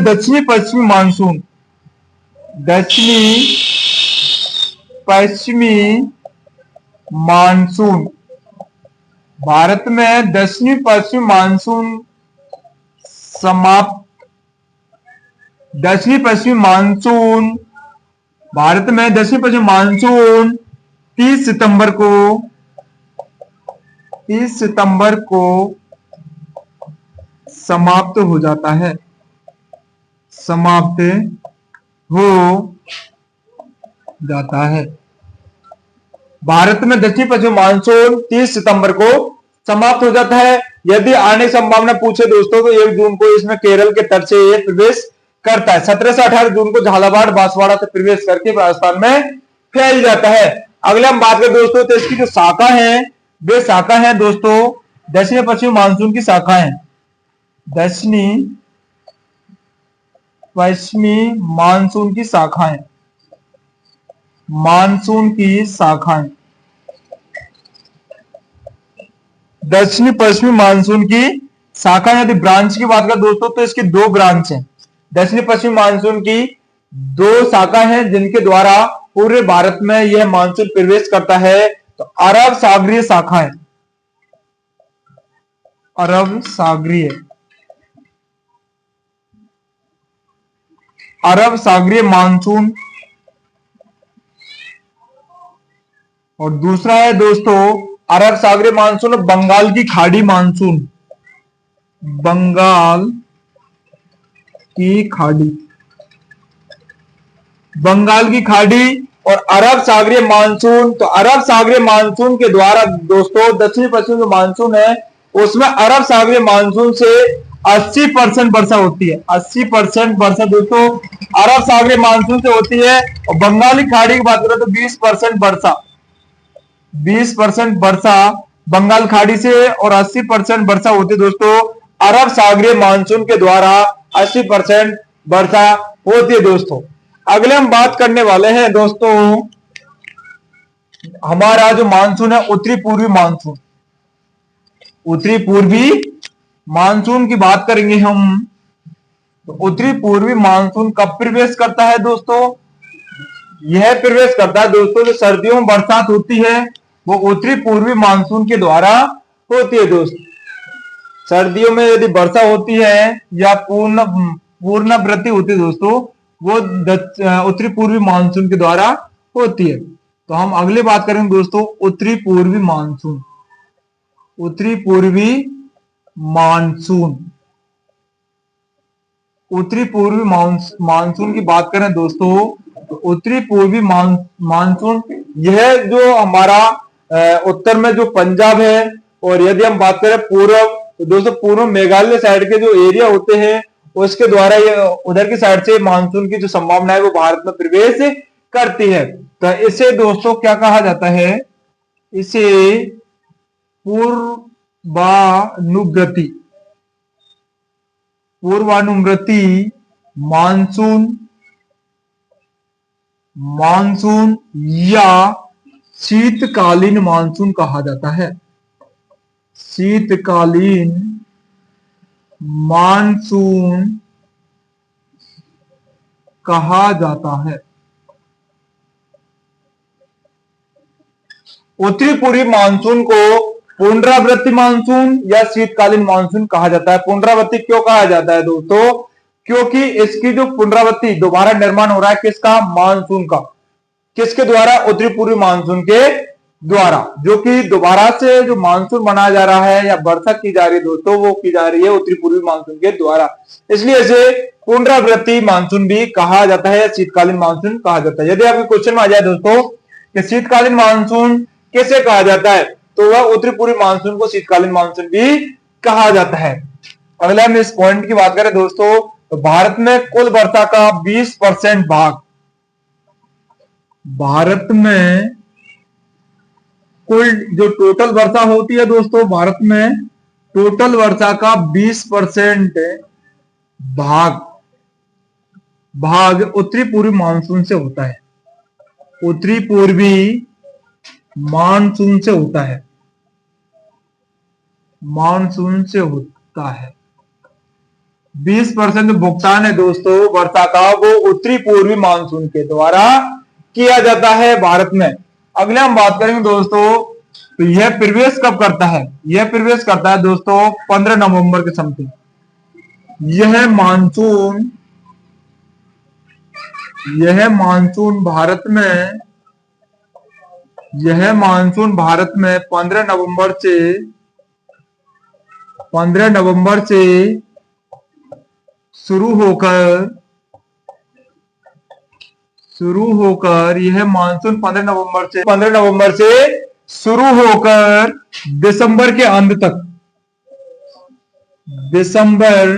Speaker 1: दक्षिणी पश्चिमी मानसून, भारत में दक्षिणी पश्चिमी मानसून भारत में दक्षिणी पश्चिमी मानसून 30 सितंबर को समाप्त हो जाता है, भारत में दक्षिण पश्चिम मानसून 30 सितंबर को समाप्त हो जाता है। यदि आने की संभावना पूछे दोस्तों, तो 1 जून को इसमें केरल के तट से ये प्रवेश करता है। 17 से 18 जून को झालावाड़, बांसवाड़ा से प्रवेश करके राजस्थान में फैल जाता है। अगले हम बात करें दोस्तों, तो इसकी जो शाखा है, वे शाखा है दोस्तों दक्षिण पश्चिमी मानसून की शाखा है, दक्षिणी पश्चिमी मानसून की शाखाएं, दक्षिणी पश्चिमी मानसून की शाखा। यदि ब्रांच की बात करें दोस्तों, तो इसकी 2 ब्रांच है। दक्षिणी पश्चिमी मानसून की 2 शाखा है जिनके द्वारा पूरे भारत में यह मानसून प्रवेश करता है। तो अरब सागरीय शाखा है, अरब सागरीय मानसून, और दूसरा है दोस्तों अरब सागरीय मानसून और बंगाल की खाड़ी मानसून, बंगाल की खाड़ी और अरब सागरीय मानसून। तो अरब सागरीय मानसून के द्वारा दोस्तों दक्षिण पश्चिम जो मानसून है उसमें अरब सागरीय मानसून से 80% वर्षा होती है, 80% वर्षा दोस्तों अरब सागरीय मानसून से होती है। और बंगाली खाड़ी की बात करें तो 20% वर्षा बंगाल खाड़ी से और 80% वर्षा होती है दोस्तों अरब सागरीय मानसून के द्वारा, 80% वर्षा होती है दोस्तों। अगले हम बात करने वाले हैं दोस्तों हमारा जो मानसून है उत्तरी पूर्वी मानसून, उत्तरी पूर्वी मानसून की बात करेंगे हम। तो उत्तरी पूर्वी मानसून कब प्रवेश करता है दोस्तों? यह प्रवेश करता है दोस्तों जो सर्दियों में बरसात होती है वो उत्तरी पूर्वी मानसून के द्वारा होती है दोस्तों। सर्दियों में यदि वर्षा होती है या पूर्णवृत्ति होती है दोस्तों, वो उत्तरी पूर्वी मानसून के द्वारा होती है। तो हम अगले बात करेंगे दोस्तों उत्तरी पूर्वी मानसून। उत्तरी पूर्वी मानसून, उत्तरी पूर्वी मानसून की बात करें दोस्तों, तो उत्तरी पूर्वी मानसून यह जो हमारा उत्तर में जो पंजाब है, और यदि हम बात करें पूर्व, तो दोस्तों पूर्व मेघालय साइड के जो एरिया होते हैं उसके द्वारा ये उधर की साइड से मानसून की जो संभावना है वो भारत में प्रवेश करती है। तो इसे दोस्तों क्या कहा जाता है, इसे पूर्वानुव्रति, पूर्वानुव्रति मानसून, मानसून या शीतकालीन मानसून कहा जाता है। शीतकालीन मानसून कहा जाता है। उत्तरी पूर्वी मानसून को पुनरावृत्ति मानसून या शीतकालीन मानसून कहा जाता है। पुनरावृत्ति क्यों कहा जाता है दोस्तों, क्योंकि इसकी जो पुनरावृत्ति दोबारा निर्माण हो रहा है किसका, मानसून का, किसके द्वारा, उत्तरी पूर्वी मानसून के द्वारा, जो कि दोबारा से जो मानसून बनाया जा रहा है या वर्षा की जा रही है दोस्तों, वो की जा रही है उत्तरी पूर्वी मानसून के द्वारा। इसलिए इसे पुनरावृत्ति मानसून भी कहा जाता है, शीतकालीन मानसून कहा जाता है। यदि आपके क्वेश्चन में आ जाए दोस्तों कि शीतकालीन मानसून कैसे कहा जाता है, तो वह उत्तरी पूर्वी मानसून को शीतकालीन मानसून भी कहा जाता है। अगला हम इस पॉइंट की बात करें दोस्तों, तो भारत में कुल वर्षा का 20% भाग, भारत में कुल जो टोटल वर्षा होती है दोस्तों, भारत में टोटल वर्षा का 20% भाग उत्तरी पूर्वी मानसून से होता है। उत्तरी पूर्वी मानसून से होता है, मानसून से होता है। 20% भुगतान है दोस्तों वर्षा का, वो उत्तरी पूर्वी मानसून के द्वारा किया जाता है भारत में। अगले हम बात करेंगे दोस्तों, तो यह प्रवेश कब करता है, यह प्रवेश करता है दोस्तों 15 नवंबर के समथिंग। यह मानसून भारत में, यह मानसून भारत में 15 नवंबर से शुरू होकर यह मानसून 15 नवंबर से शुरू होकर दिसंबर के अंत तक, दिसंबर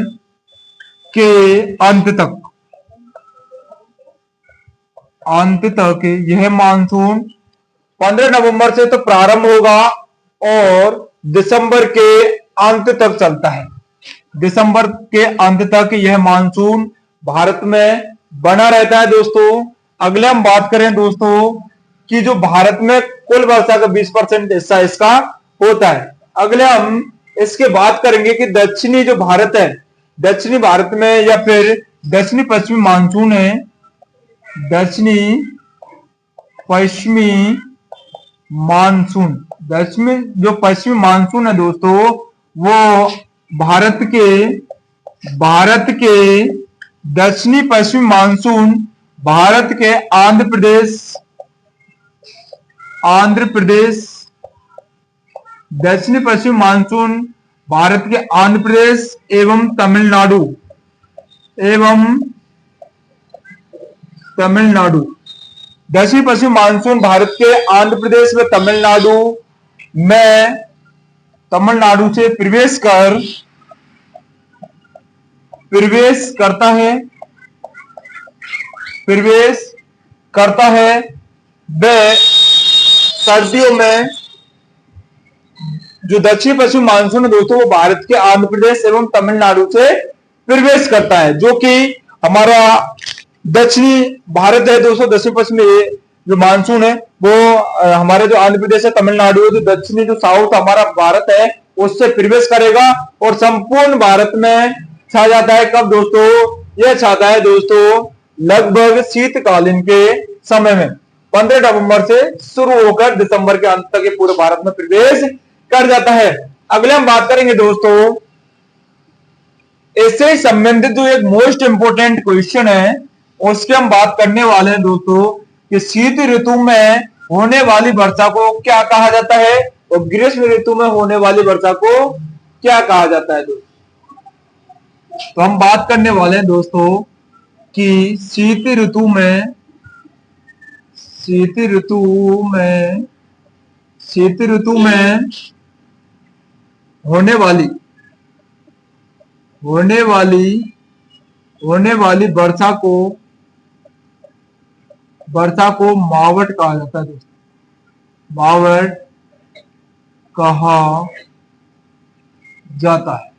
Speaker 1: के अंत तक यह मानसून 15 नवंबर से तो प्रारंभ होगा और दिसंबर के अंत तक चलता है। दिसंबर के अंत तक यह मानसून भारत में बना रहता है दोस्तों। अगले हम बात करें दोस्तों कि जो भारत में कुल वर्षा का 20% हिस्सा इसका होता है। अगले हम इसके बात करेंगे कि दक्षिणी जो भारत है, दक्षिणी भारत में या फिर दक्षिणी पश्चिमी मानसून है, दक्षिणी पश्चिमी मानसून, दक्षिणी जो पश्चिमी मानसून है दोस्तों, वो भारत के दक्षिणी पश्चिमी मानसून भारत के आंध्र प्रदेश, दक्षिणी पश्चिमी मानसून भारत के आंध्र प्रदेश एवं तमिलनाडु, दक्षिण पश्चिम मानसून भारत के आंध्र प्रदेश व तमिलनाडु से प्रवेश करता है। वह सर्दियों में जो दक्षिण पश्चिम मानसून है दोस्तों, वो भारत के आंध्र प्रदेश एवं तमिलनाडु से प्रवेश करता है, जो कि हमारा दक्षिणी भारत है दोस्तों। दक्षिण पश्चिमी जो मानसून है वो हमारे जो आंध्र प्रदेश है, तमिलनाडु है, जो दक्षिणी जो साउथ हमारा भारत है उससे प्रवेश करेगा और संपूर्ण भारत में छा जाता है। कब दोस्तों, यह छाता है दोस्तों लगभग शीतकालीन के समय में 15 नवंबर से शुरू होकर दिसंबर के अंत तक ये पूरे भारत में प्रवेश कर जाता है। अगले हम बात करेंगे दोस्तों इससे संबंधित जो एक मोस्ट इंपोर्टेंट क्वेश्चन है उसकी हम बात करने वाले हैं दोस्तों कि शीत ऋतु में होने वाली वर्षा को क्या कहा जाता है और ग्रीष्म ऋतु में होने वाली वर्षा को क्या कहा जाता है दोस्तों। तो हम बात करने वाले हैं दोस्तों कि शीत ऋतु में शीत ऋतु में होने वाली वर्षा को मावट कहा जाता है दोस्तों। मावट कहा जाता है।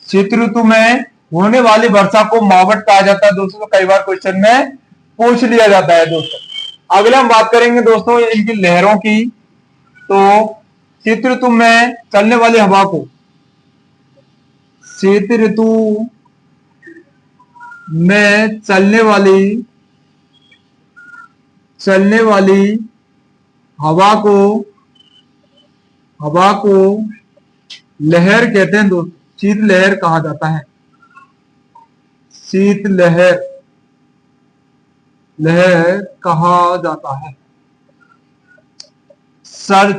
Speaker 1: शीत ऋतु में होने वाली वर्षा को मावट कहा जाता है दोस्तों। तो कई बार क्वेश्चन में पूछ लिया जाता है दोस्तों। अगले हम बात करेंगे दोस्तों इनकी लहरों की। तो शीत ऋतु में चलने वाली हवा को शीत ऋतु में चलने वाली हवा को लहर कहते हैं दोस्तों। शीत लहर कहा जाता है। शीत लहर कहा जाता है।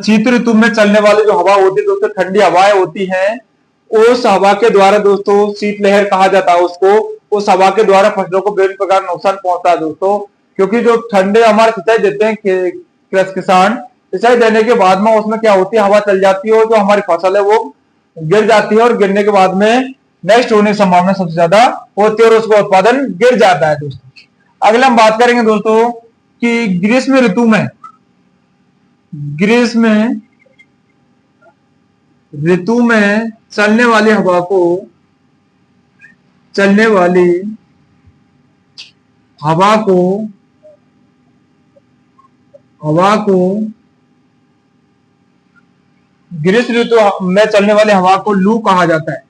Speaker 1: शीत ऋतु में चलने वाली जो हवा होती है दोस्तों, ठंडी हवाएं होती हैं, उस हवा के द्वारा दोस्तों शीत लहर कहा जाता है उसको। उस हवा के द्वारा फसलों को विभिन्न प्रकार नुकसान पहुंचता है दोस्तों। क्योंकि जो ठंडे हमारे सिंचाई देते हैं किसान, सिंचाई देने के बाद में उसमें क्या होती है, हवा चल जाती है और जो हमारी फसल है वो गिर जाती है और गिरने के बाद में नष्ट होने की संभावना सबसे ज्यादा होती है और उसका उत्पादन गिर जाता है दोस्तों। अगले हम बात करेंगे दोस्तों कि ग्रीष्म ऋतु में चलने वाली हवा को ग्रीष्म ऋतु में चलने वाली हवा को लू कहा जाता है।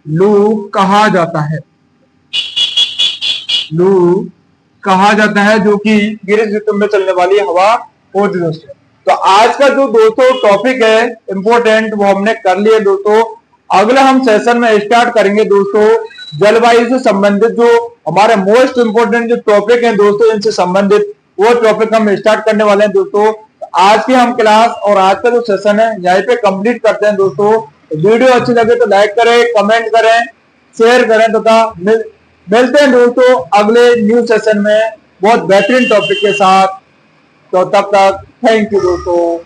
Speaker 1: लू कहा जाता है जो कि ग्रीष्म ऋतु में चलने वाली हवा होती है दोस्तों। तो आज का जो दोस्तों टॉपिक है इंपोर्टेंट वो हमने कर लिया दोस्तों। अगला हम सेशन में स्टार्ट करेंगे दोस्तों जलवायु से संबंधित जो हमारे मोस्ट इंपोर्टेंट जो टॉपिक है दोस्तों, इनसे संबंधित वो टॉपिक हम स्टार्ट करने वाले हैं दोस्तों। आज की हम क्लास और आज का जो सेशन है यहीं पे कंप्लीट करते हैं दोस्तों। वीडियो अच्छी लगे तो लाइक करें, कमेंट करें, शेयर करें तथा मिलते हैं दोस्तों अगले न्यू सेशन में बहुत बेहतरीन टॉपिक के साथ। तो तब तक थैंक यू दोस्तों।